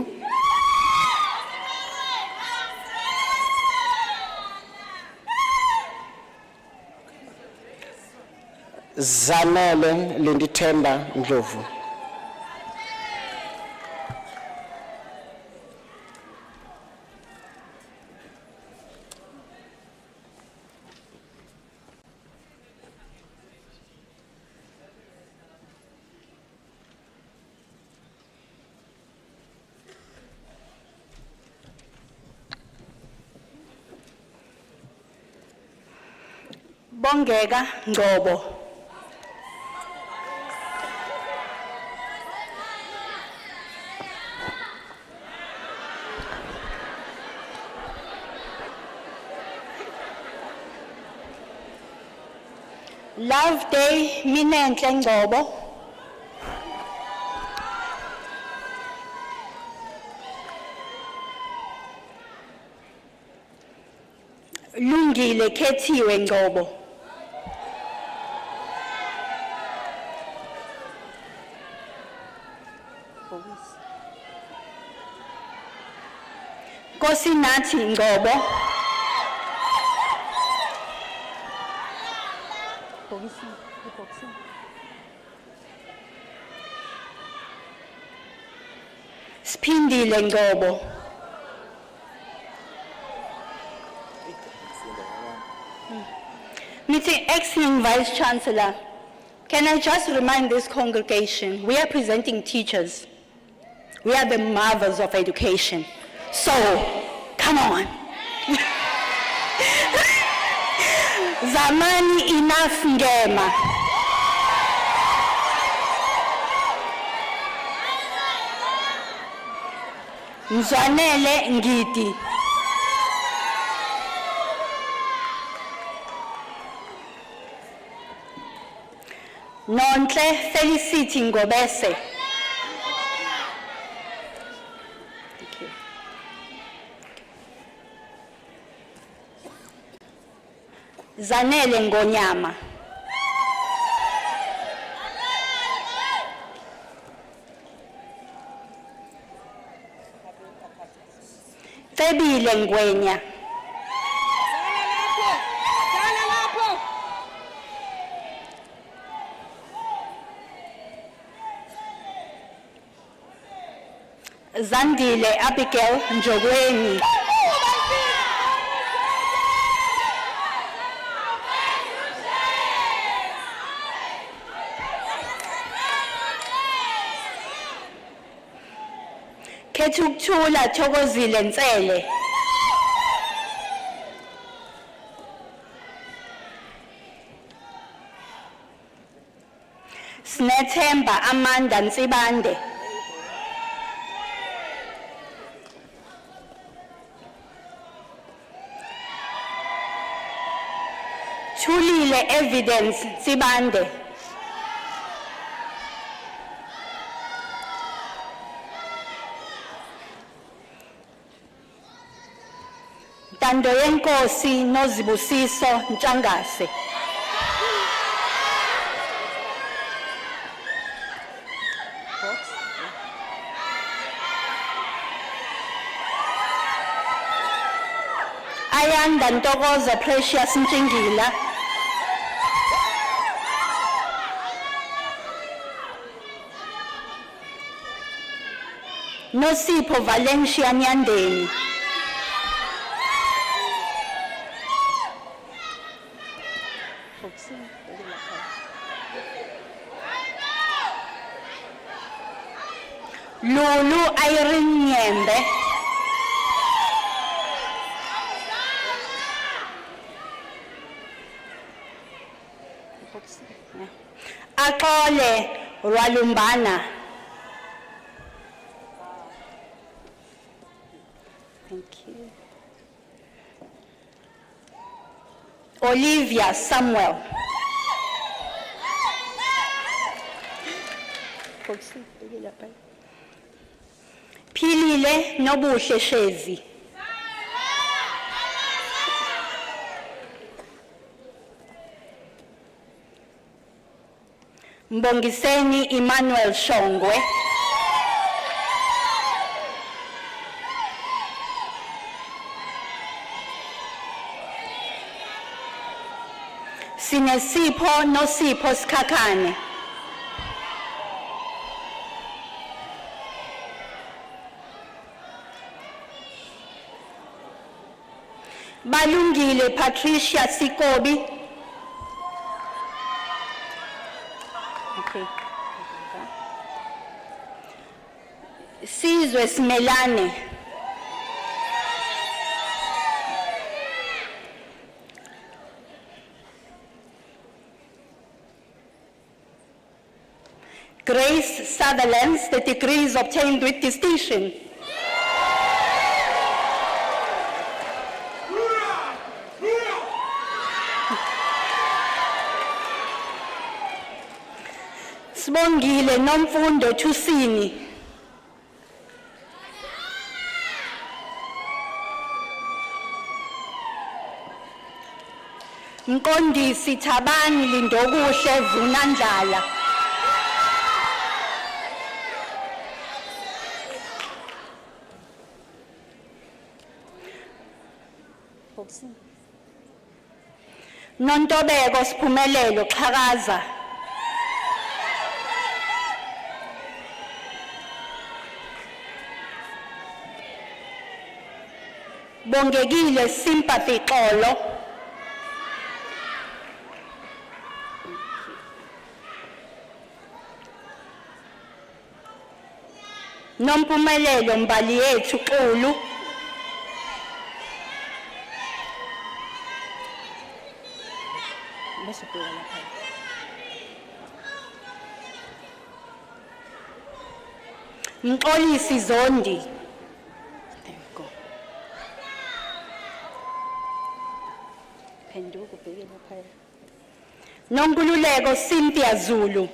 Zanele Lindithemba Ndlovu, Bongeka Ngcobo, Love Day, Minenhle Ngcobo. Lungile Khethiwe Ngcobo. Nkosinathi Ngcobo. Sphindile Ngcobo. Meeting Acting Vice Chancellor, can I just remind this congregation, we are presenting teachers. We are the mothers of education. So, come on. Zamani enough ngema. Mzwanele ngiti. Nonhle Felicity Ngobese. Thank you. Zanele Ngonyama. Tebile Ngwenya. Zandile Abigail Njogweni. Kethukuthula Thokozile Ntsele. Sinethemba Amanda Nsibande. Thulile Evidence Nsibande. Ntando yenkosi noZibusiso Ntshangase. Ayanda Ntokozo Precious Ntshingila. Nosipho Valencia Nyandeni. Lulu Irene Nyembe. Axole Rwalumbana. Thank you. Olivia Samuel. Philile Nobuhle Shezi. Mbongiseni Emmanuel Shongwe. Sinesipho Nosipho Sikhakhane. Balungile Patricia Sikobi. Okay. Sizwe Simelane. Grace Sutherland, the degrees obtained with distinction. Sibongile Nomfundo Thusini. Mqondisi Thabani Lindokuhle Vunandlala. Nontobeko Siphumelelo Xhakaza. Bongekile Sympathy Xolo. Nompumelelo Mbali Yethu Xulu. Mxolisi Zondi. There we go. Phenduka ubheke lapha. Nonkululeko Cynthia Zulu.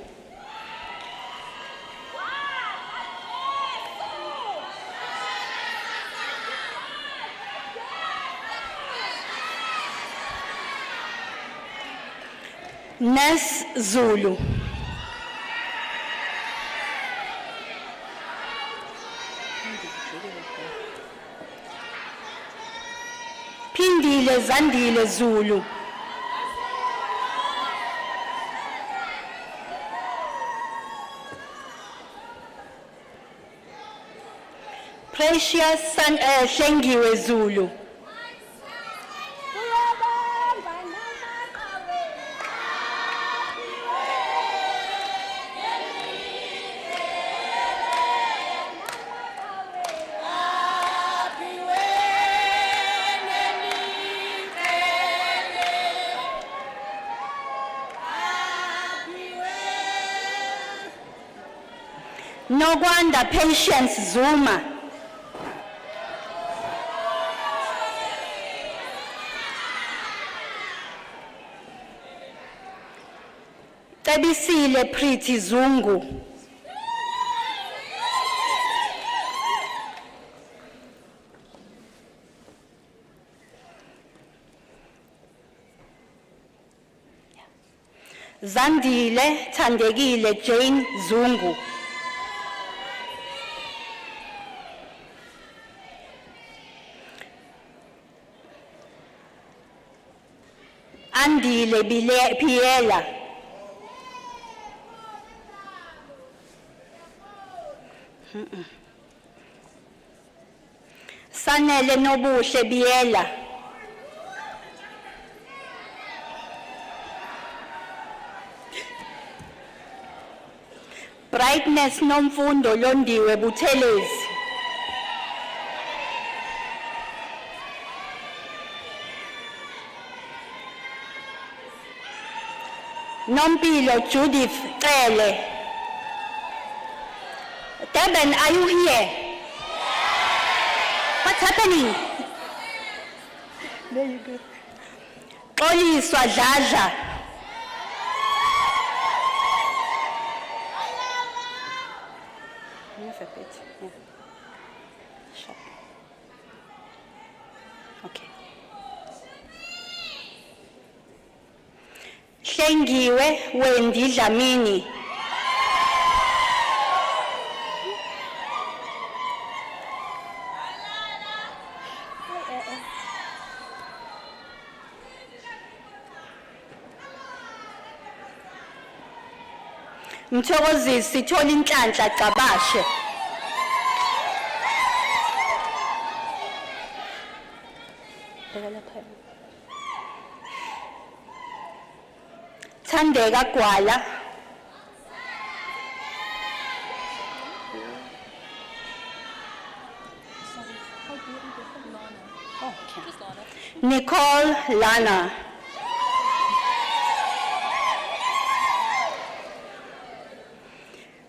Nes Zulu. Phindile Zandile Zulu. Precious Hlengiwe Zulu. Nokwanda Patience Zuma. Cebisile Pretty Zungu. Zandile Thandekile Jane Zungu. Andile Piela. Sanele Nobuhle Biela. Brightness Nomfundo Londiwe Buthelezi. Nompilo Judith Cele. Deben, are you here? What's happening? There you go. Xoliswa Dladla. Move a bit. Yeah. Sure. Okay. Hlengiwe Wendi Dlamini. Mthokozisi Thola Inhlanhla Cabashe. Thandeka Gwala. Nicole Lana.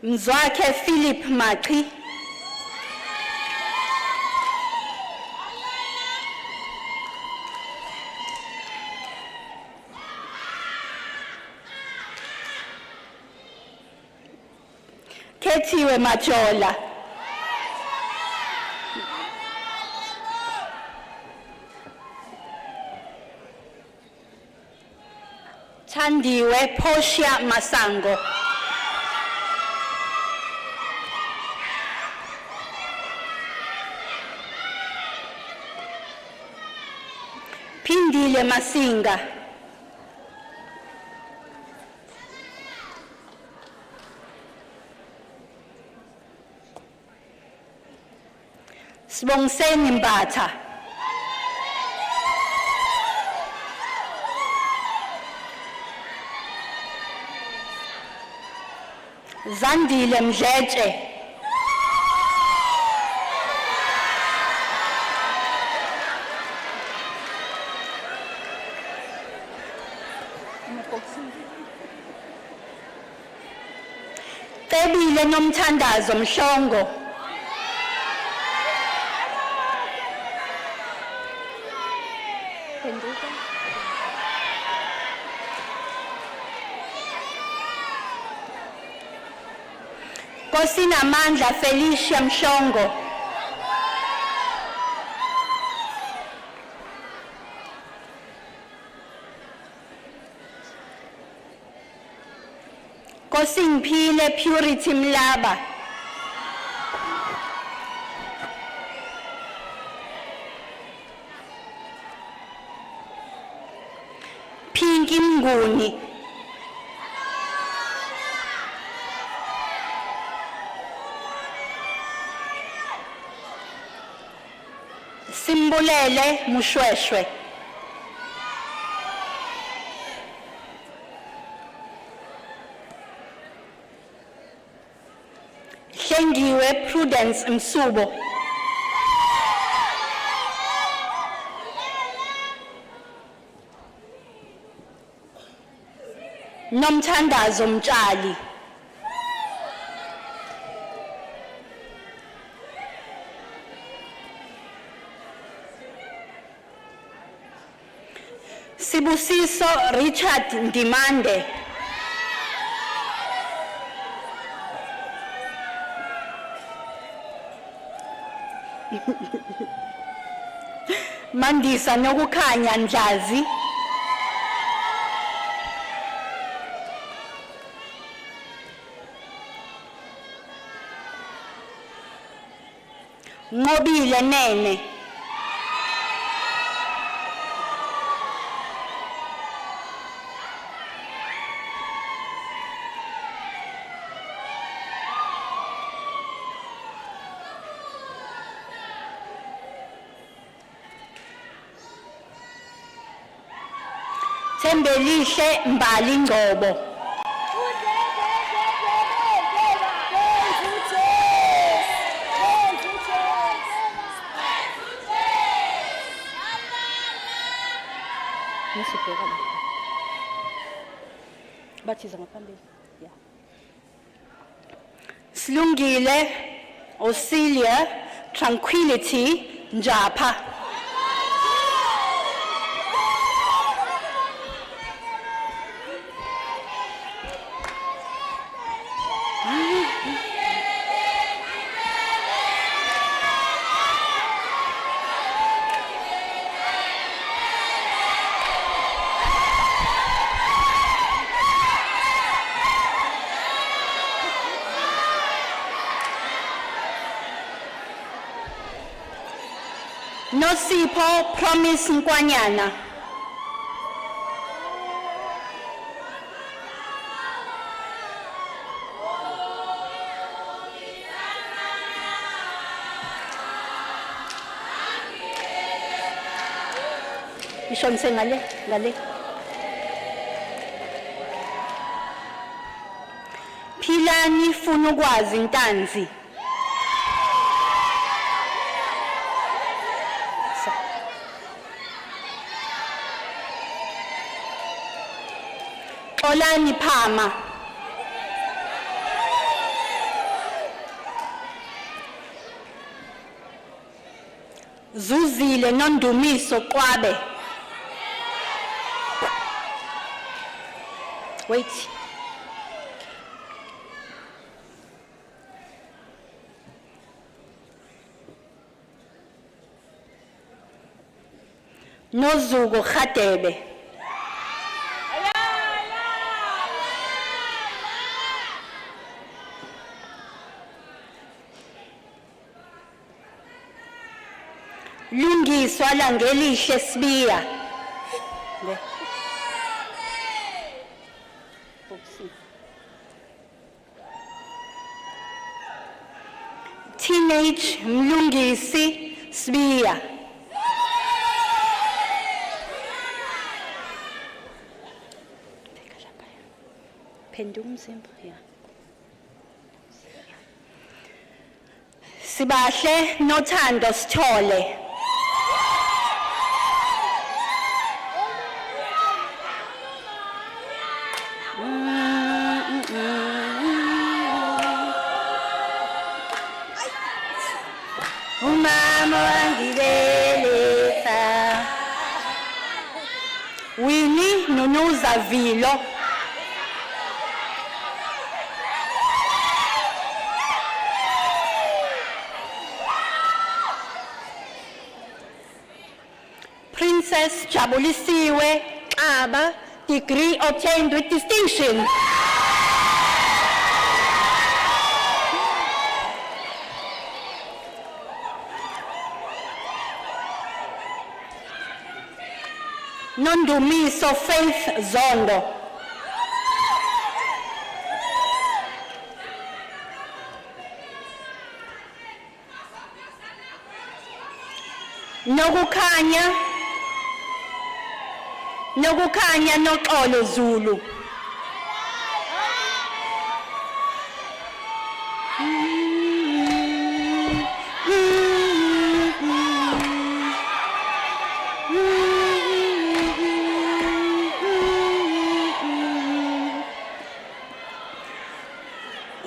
Mzwakhe Philip Maqi. Kethiwe Majola. Thandiwe Portia Masango. Pindile Masinga. Sibongiseni Mbatha. Zandile Mdletshe. Cebile Nomthandazo Mhlongo. Kosinamandla Felicia Mhlongo. Kosingiphile Purity Mlaba. Pinky Mnguni. Simbulele Mushweshwe. Hlengiwe Prudence Msubo. Nomthandazo Mtshali. Sibusiso Richard Ndimande. Mandisa Nokukhanya Ndlazi. Ngobile Nene. Thembelihle Mbali Ngcobo. Slungile Osilia Tranquility Njapa. Nosipho Promise Nkwanyana. Ishonse ngale. Philani Funa Ukwazi Ntanzi. Xolani Phama. Zuzile Nondumiso Qwabe. Wait. Nozuko Khatebe. Lungiswa Langelihle Sibiya. Teenage Mlungisi Sibiya. Sibahle Nothando Sithole. Umama wangibeletha. Winnie Nunuza Vilo. Princess Jabulisiwe Aba, degree obtained with distinction. Nondumiso Faith Zondo. Nokukhanya Noxolo Zulu.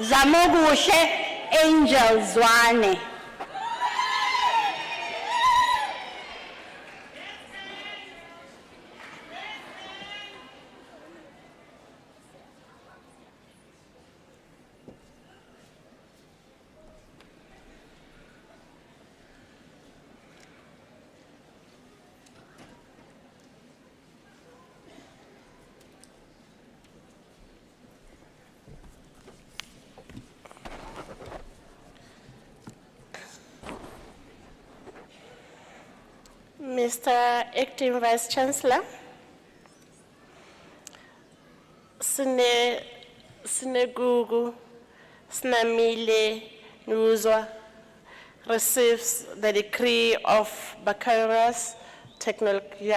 Zamokuhle Angel Zwane. Mr. Acting Vice Chancellor, Gugu Snamile Nuzwa receives the degree of Baccalaureus Technology.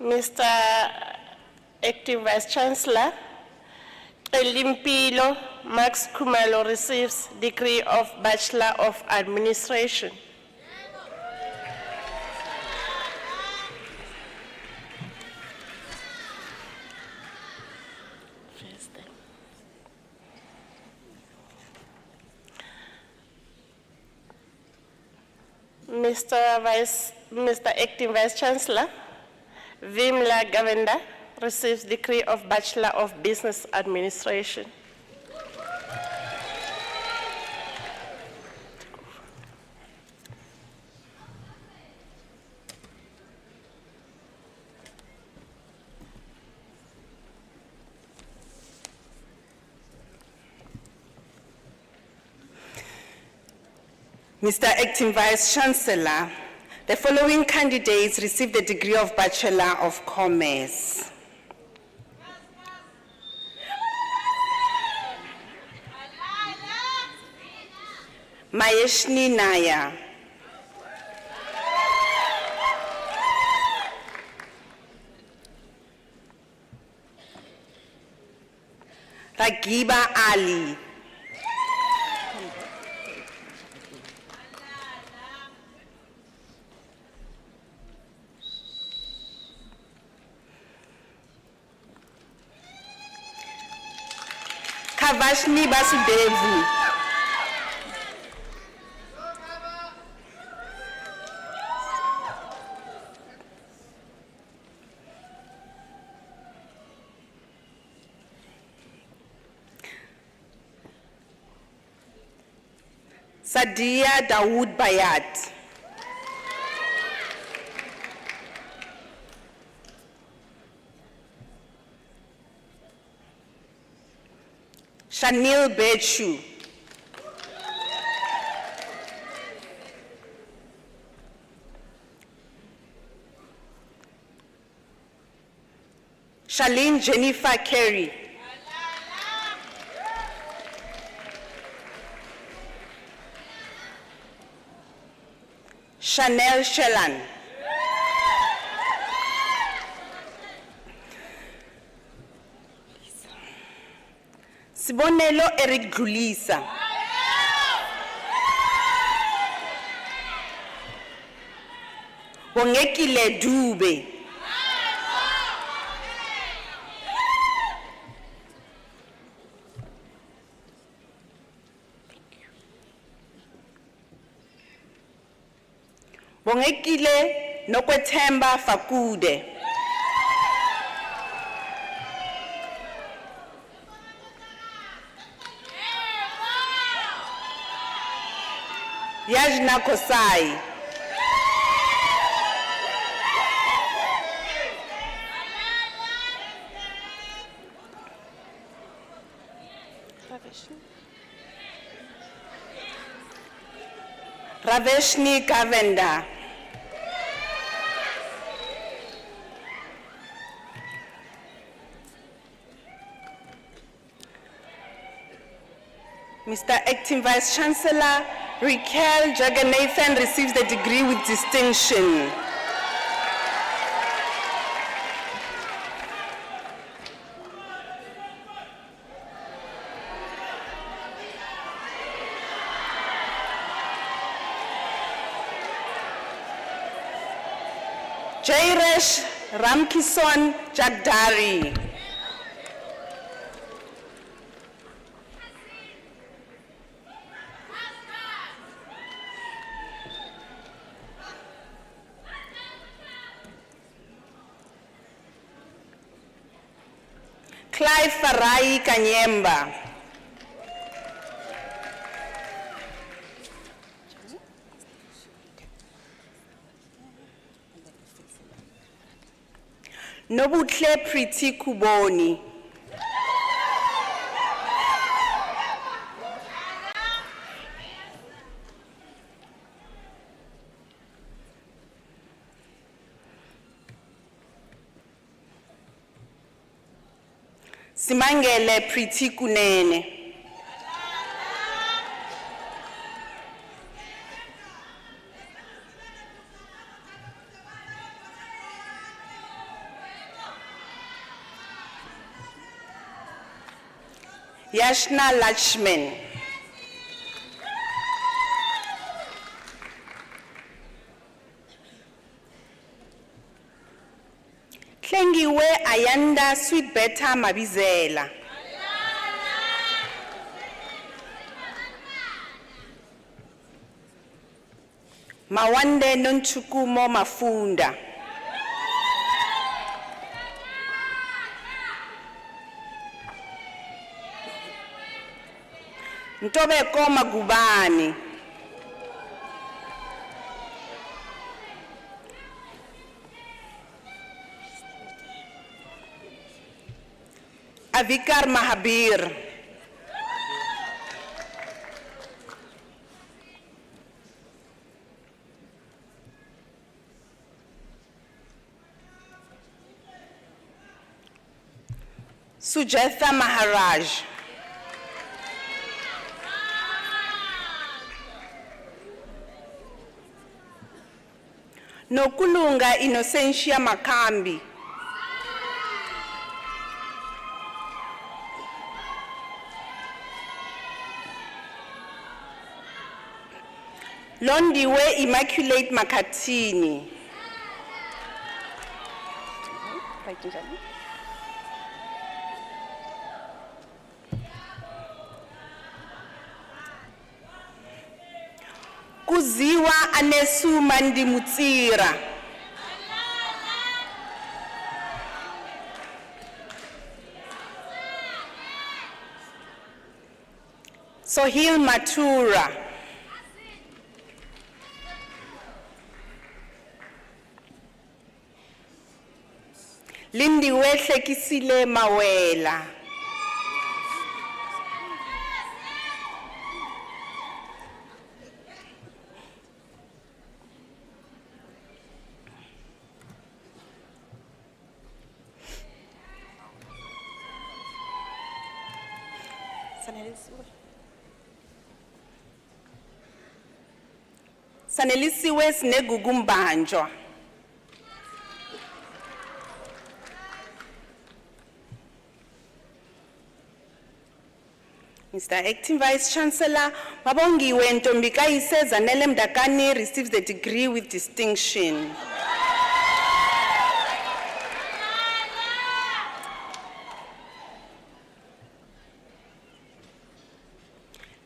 Mr. Acting Vice Chancellor, Elimpilo Max Kumalo receives degree of Bachelor of Administration. Mr. Acting Vice Chancellor, Vimla Gavenda receives degree of Bachelor of Business Administration. Mr. Acting Vice Chancellor, the following candidates received the degree of Bachelor of Commerce. Mayeshni Naya. Ragiba Ali. Kavashni Basudevu. Sadia Dawood Bayat. Shanil Bechu. Charlene Jennifer Carey. Chanel Shelan. Sibonelo Eric Dlulisa. Bongekile Dube. Bongekile Nokwethemba Fakude. Yajna Kosai. Raveshni Kavenda. Mr. Acting Vice Chancellor, Raquel Jaganathan receives the degree with distinction. Jairesh Ramkison Jagdari. Clive Farai Kanyemba. Nobutle Priti Kuboni. Simangele Priti Kunene. Yashna Lachman. Klengiwe Ayanda Sweetbeta Mabizela. Mawande Nonchukumo Mafunda. Ntobeko Magubani. Avikar Mahabir. Sujatha Maharaj. Nokulunga Innocentia Makambi. Londiwe Immaculate Makatini. Kuziwa Anesu Mandimutsira. Sohil Matura. Lindiwe Hlekisile Mawela. Sanelisiwe Snegugu Mbanjwa. Mr. Acting Vice Chancellor, Mabongiwe Ntombikayise Zanele Mdakani receives the degree with distinction.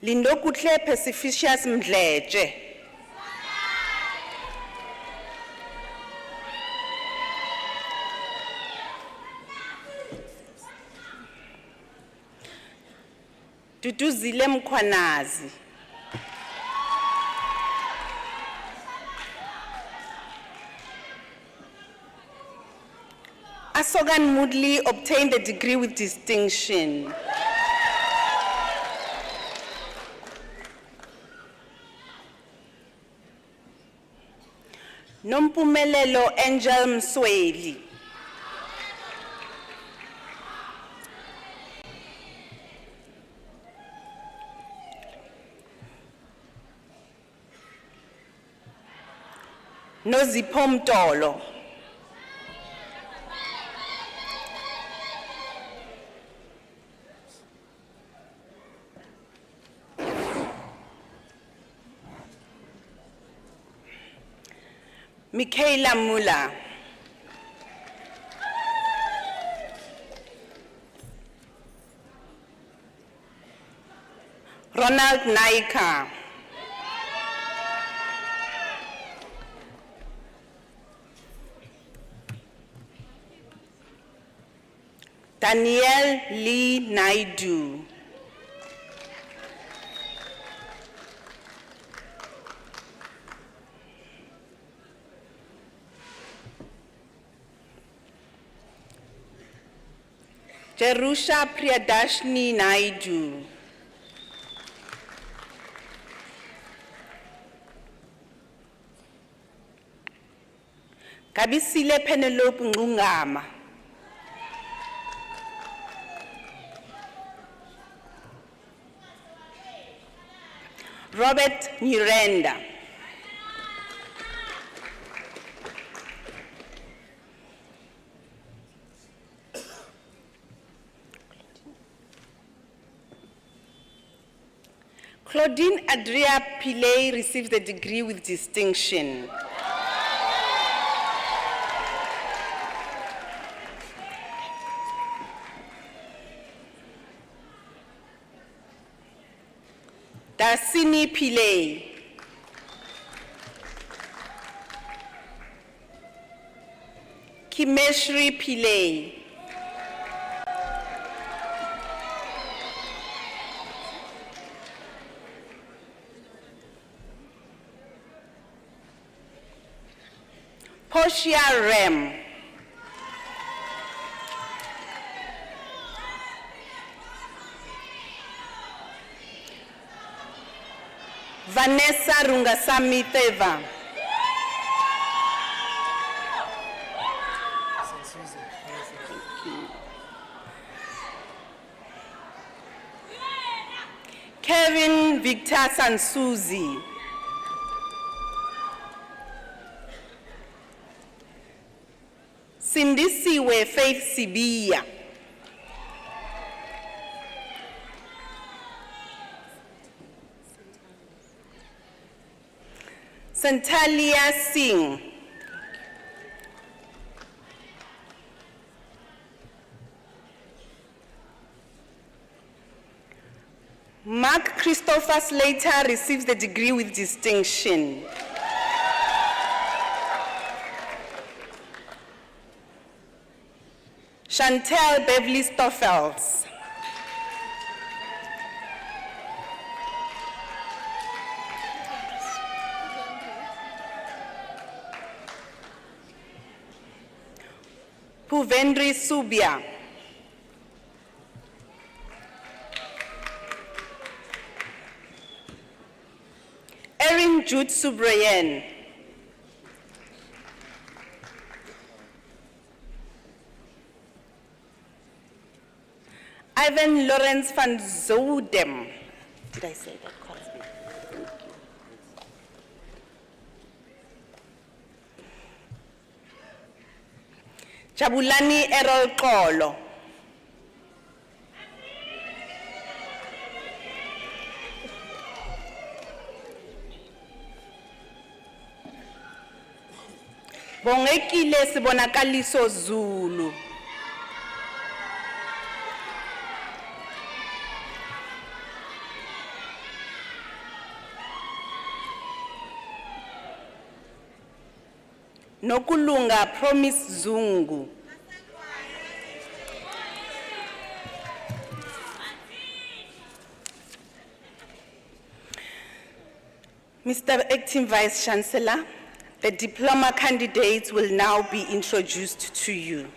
Lindokutle Pacificius Mdleje. Duduzile Mkhwanazi. Asogan Moodley obtained the degree with distinction. Nompumelelo Angel Msweli. Nozipho Mtolo. Michaela Mula. Ronald Naika. Daniel Lee Naidu. Jerusha Priyadashni Naidu. Kabisile Penelope Ngungama. Robert Nyirenda. Claudine Adria Pillay receives the degree with distinction. Dasini Pillay. Kimeshri Pillay. Portia Rem. Vanessa Rungasami Teva. Kevin Victor Sansuzi. Sindisiwe Faith Sibiya. Santalia Singh. Mark Christopher Slater receives the degree with distinction. Chantel Beverly Stoffels. Puvendri Subia. Erin Jude Subrayan. Ivan Lawrence van Zodem. Did I say that correctly? Jabulani Errol Kolo. Bongekile Sibonakaliso Zulu. Nokulunga Promise Zungu. Mr. Acting Vice Chancellor, the diploma candidates will now be introduced to you.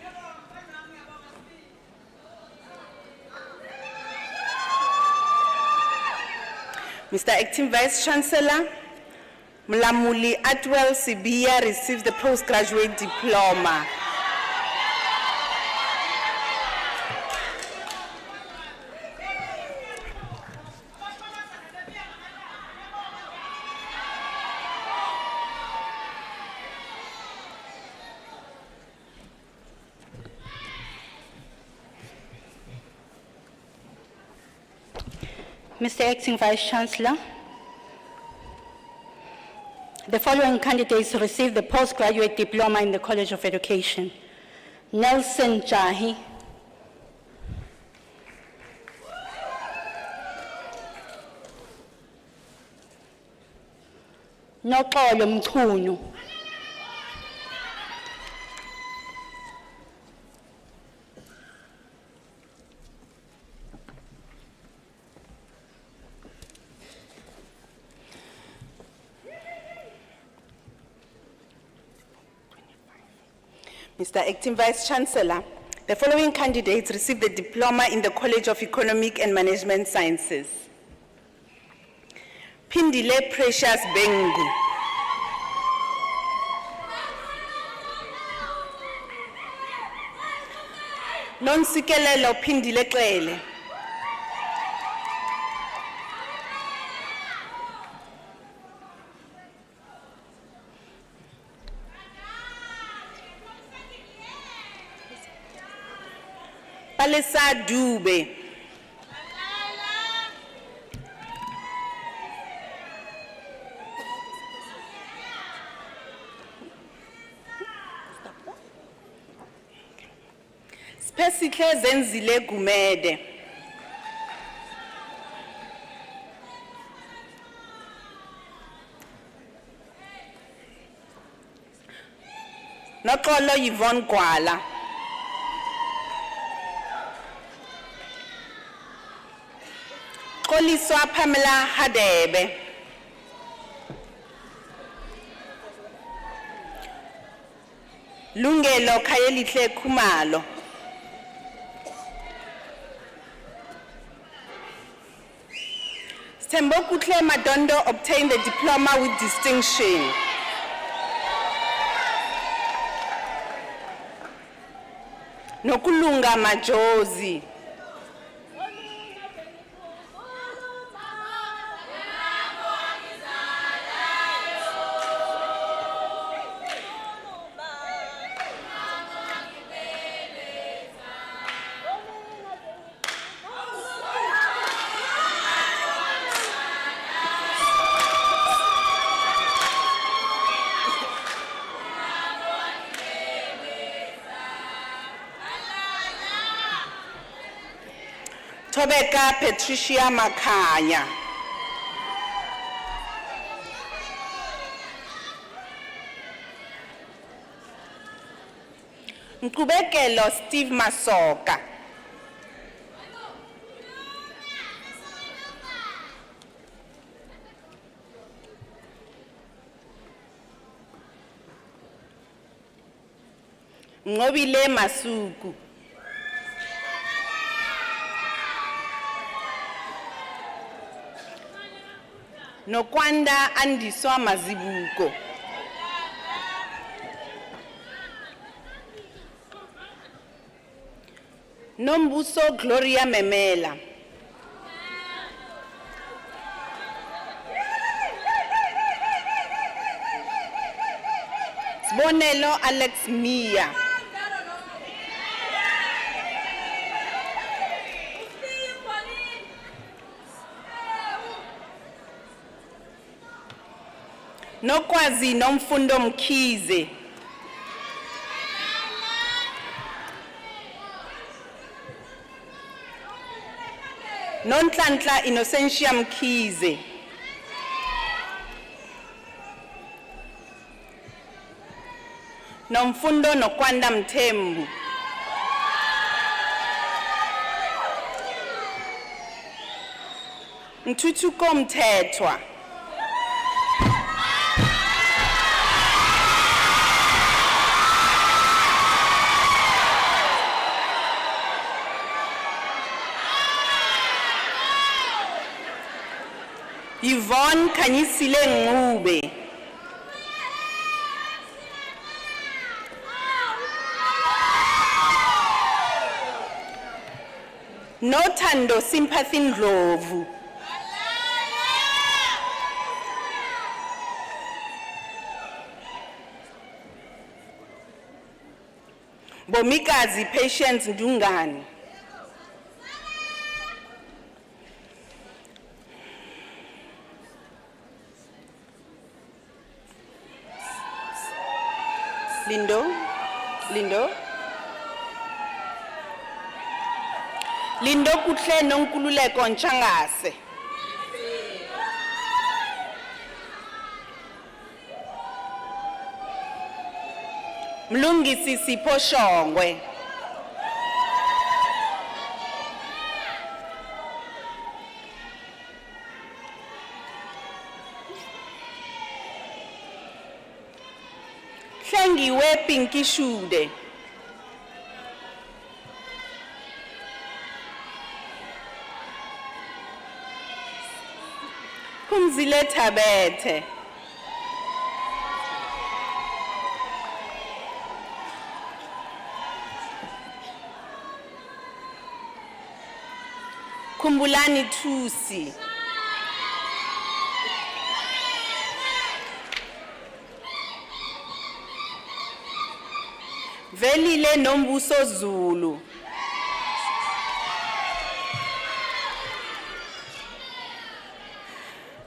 Mr. Acting Vice Chancellor, Mlamuli Atwell Sibia receives the postgraduate diploma. Mr. Acting Vice Chancellor, the following candidates received the postgraduate diploma in the College of Education. Nelson Jahi, Noxolo Mchunu, Mr. Acting Vice Chancellor, the following candidates received the diploma in the College of Economic and Management Sciences. Pindile Precious Bengu. Nonsikelelo Pindile Klele. Palesa Dube. Spesihle Zenzile Gumede. Noxolo Yvonne Gwala. Xoliswa Pamela Hadebe. Lungelo Khayelihle Khumalo. Tembokutle Madondo obtained the diploma with distinction. Nokulunga Majozi. Tobeka Patricia Makanya. Nkubekelo Steve Masoka. Ngobile Masuku. Nokwanda Andiswa Mazibuko. Nombuso Gloria Memela. Sbonelo Alex Mia. Nokwazi Nomfundo Mkhize. Nonhlanhla Innocentia Mkhize. Nomfundo Nokwanda Mthembu. Mthuthuko Mthethwa. Yvonne Kanyisile Ngube. Nothando Sympathy Ndlovu. Bomikazi Patience Ndungani. Lindo Kutle Nonkululeko Nchangase. Mlungisi Sipho Shongwe. Hlengiwe Pinky Shude. Kumzile Tabete. Kumbulani Thusi. Velile Nombuso Zulu.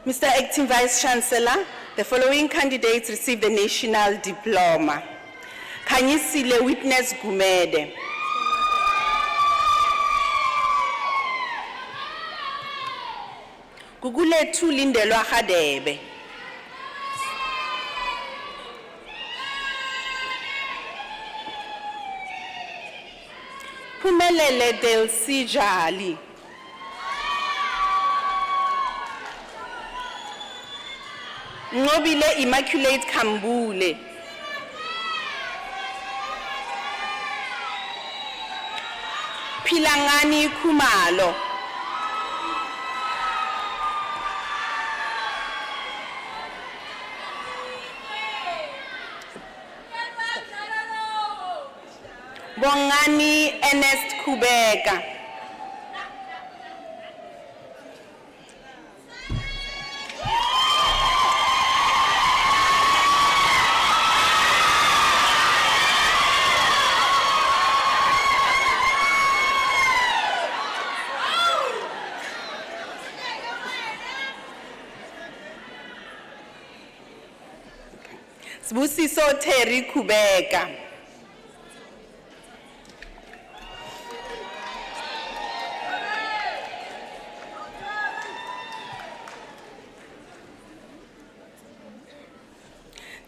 Mr. Acting Vice Chancellor, the following candidates received the National Diploma. Kanyisile Witness Gumede. Gugulethu Lindelwa Hadebe. Phumelele Delcy Jali. Ngobile Immaculate Kambule. Philangani Khumalo. Bongani Ernest Kubeka. Sibusiso Terry Kubeka.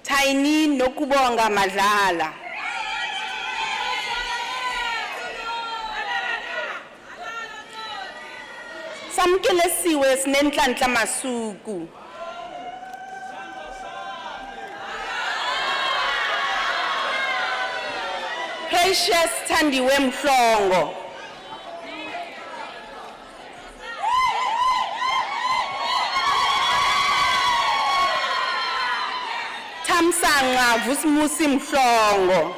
Tiny Nokubonga Madlala. Samkelesiwe Sinenhlanhla Masuku. Gracious Thandiwe Mhlongo. Tamsanga Vusmusi Mhlongo.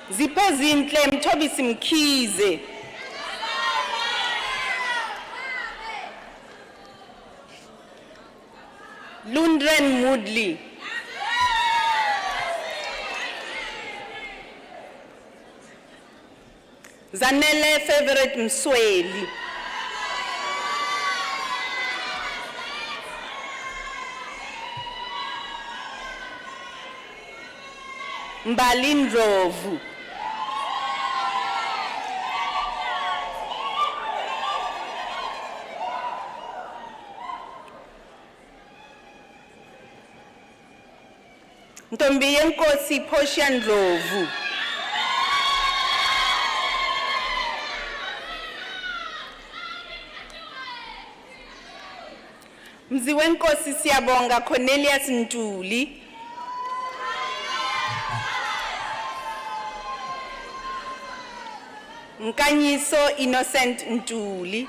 Zipezinhle Mthobisi Mkhize. Lundren Moodley. Zanele Favorite Msweli. Mbali Ndlovu. Ntombi yenkosi Portia Ndlovu. Mzi wenkosi Siyabonga Cornelius Ntuli. Nkanyiso Innocent Ntuli.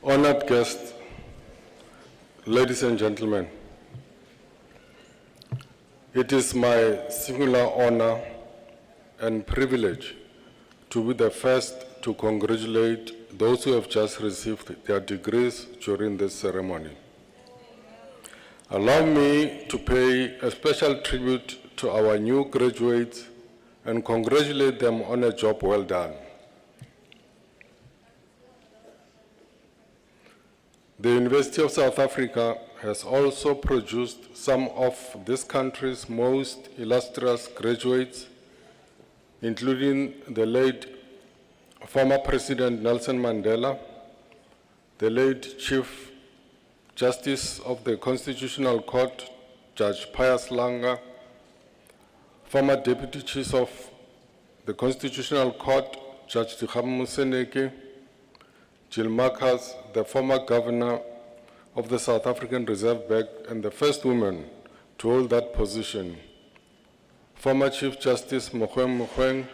Honored guests, ladies and gentlemen, it is my singular honor and privilege to be the first to congratulate those who have just received their degrees during this ceremony. Allow me to pay a special tribute to our new graduates and congratulate them on a job well done. The University of South Africa has also produced some of this country's most illustrious graduates, including the late former President Nelson Mandela, the late Chief Justice of the Constitutional Court, Judge Pius Langa, former Deputy Chief of the Constitutional Court, Judge Dikgam Moseneke, Jill Marcus, the former governor of the South African Reserve Bank and the first woman to hold that position, former Chief Justice Mogoeng Mogoeng,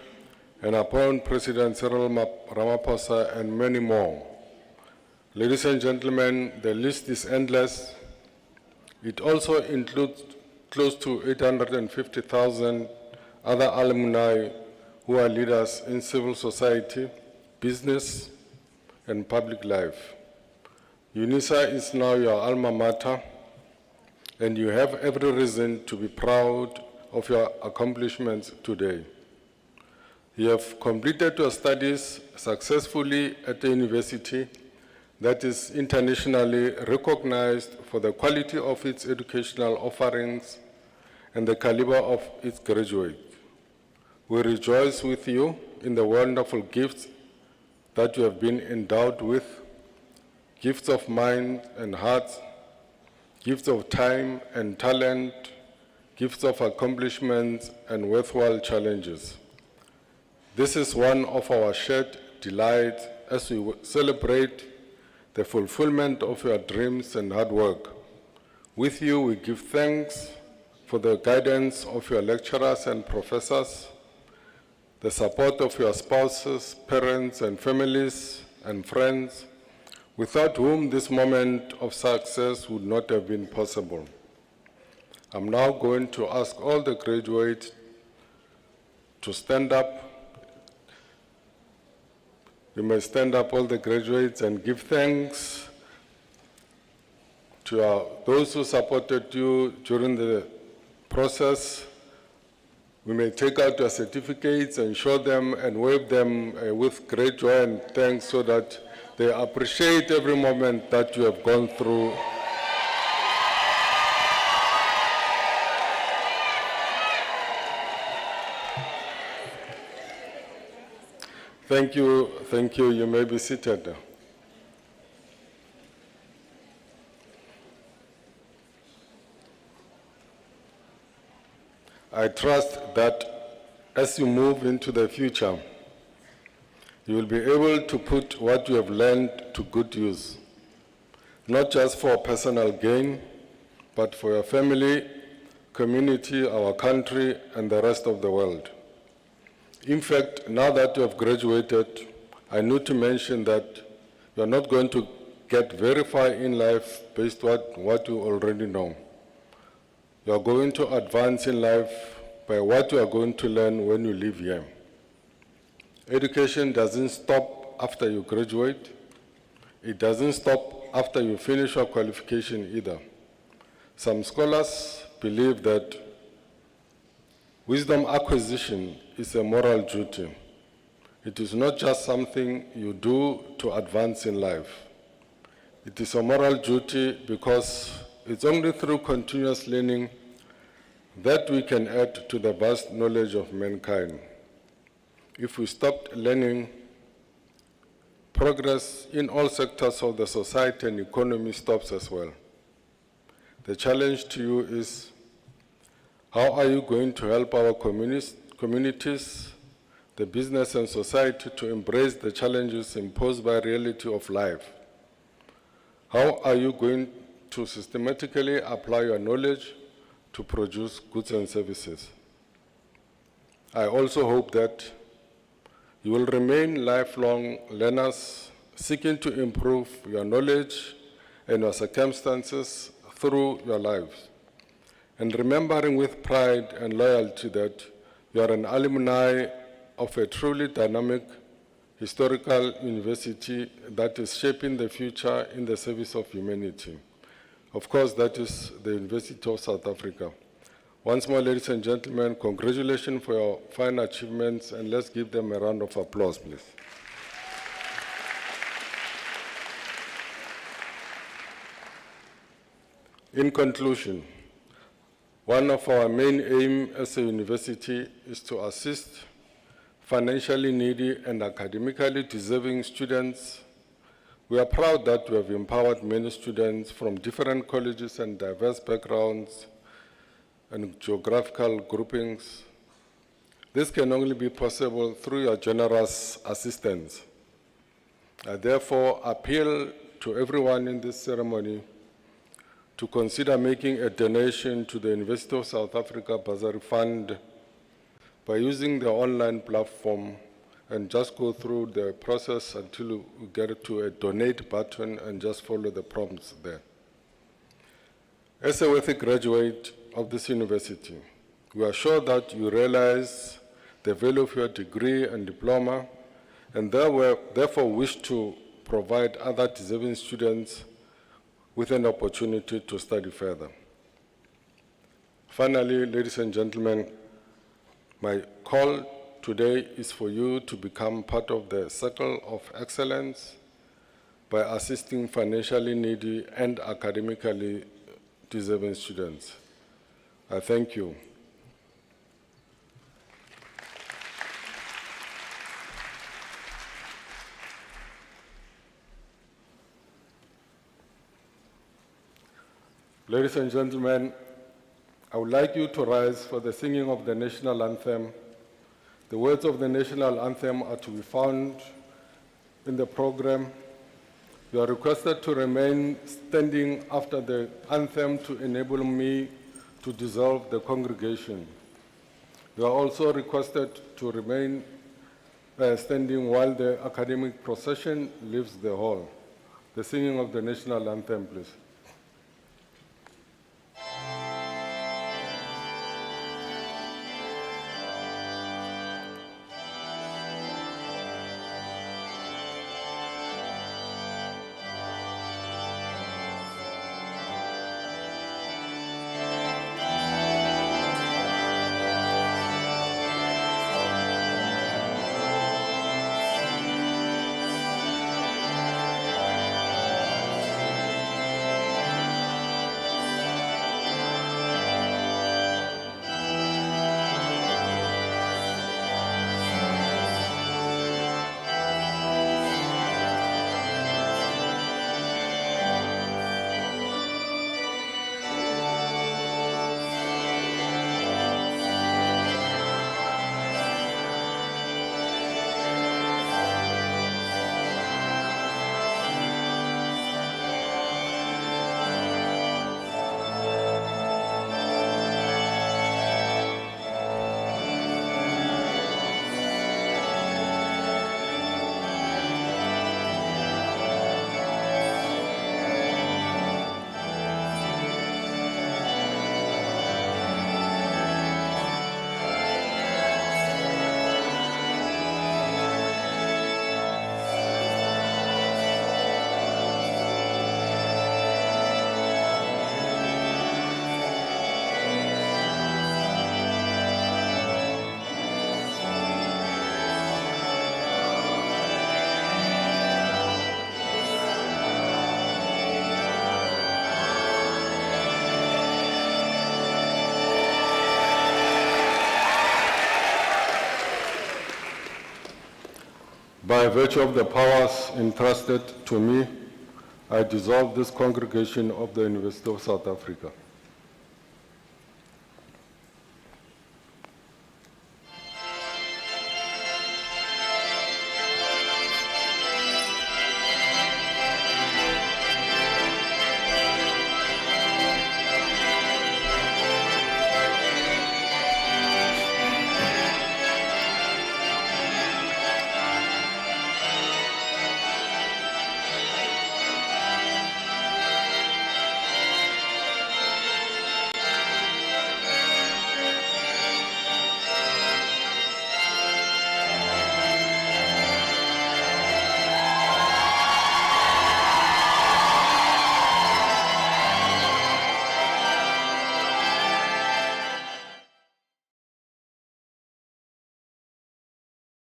and upon President Cyril Ramaphosa, and many more. Ladies and gentlemen, the list is endless. It also includes close to 850,000 other alumni who are leaders in civil society, business, and public life. Unisa is now your alma mater, and you have every reason to be proud of your accomplishments today. You have completed your studies successfully at a university that is internationally recognized for the quality of its educational offerings and the caliber of its graduates. We rejoice with you in the wonderful gifts that you have been endowed with, gifts of mind and heart, gifts of time and talent, gifts of accomplishments and worthwhile challenges. This is one of our shared delights as we celebrate the fulfillment of your dreams and hard work. With you, we give thanks for the guidance of your lecturers and professors, the support of your spouses, parents, and families, and friends, without whom this moment of success would not have been possible. I'm now going to ask all the graduates to stand up. You may stand up, all the graduates, and give thanks to those who supported you during the process. We may take out your certificates and show them and wave them with great joy and thanks so that they appreciate every moment that you have gone through. Thank you, thank you. You may be seated. I trust that as you move into the future, you will be able to put what you have learned to good use, not just for personal gain, but for your family, community, our country, and the rest of the world. In fact, now that you have graduated, I need to mention that you are not going to get very far in life based on what you already know. You are going to advance in life by what you are going to learn when you leave here. Education doesn't stop after you graduate. It doesn't stop after you finish your qualification either. Some scholars believe that wisdom acquisition is a moral duty. It is not just something you do to advance in life. It is a moral duty because it's only through continuous learning that we can add to the vast knowledge of mankind. If we stopped learning, progress in all sectors of the society and economy stops as well. The challenge to you is, how are you going to help our communities, the business and society to embrace the challenges imposed by reality of life? How are you going to systematically apply your knowledge to produce goods and services? I also hope that you will remain lifelong learners, seeking to improve your knowledge and your circumstances through your lives, and remembering with pride and loyalty that you are an alumni of a truly dynamic historical university that is shaping the future in the service of humanity. Of course, that is the University of South Africa. Once more, ladies and gentlemen, congratulations for your fine achievements, and let's give them a round of applause, please. In conclusion, one of our main aims as a university is to assist financially needy and academically deserving students. We are proud that we have empowered many students from different colleges and diverse backgrounds and geographical groupings. This can only be possible through your generous assistance. I therefore appeal to everyone in this ceremony to consider making a donation to the University of South Africa Bursary Fund by using the online platform, and just go through the process until you get to a donate button and just follow the prompts there. As a worthy graduate of this university, we are sure that you realize the value of your degree and diploma, and therefore wish to provide other deserving students with an opportunity to study further. Finally, ladies and gentlemen, my call today is for you to become part of the Circle of Excellence by assisting financially needy and academically deserving students. I thank you. Ladies and gentlemen, I would like you to rise for the singing of the national anthem. The words of the national anthem are to be found in the program. You are requested to remain standing after the anthem to enable me to dissolve the congregation. You are also requested to remain standing while the academic procession leaves the hall. The singing of the national anthem, please. By virtue of the powers entrusted to me, I dissolve this congregation of the University of South Africa.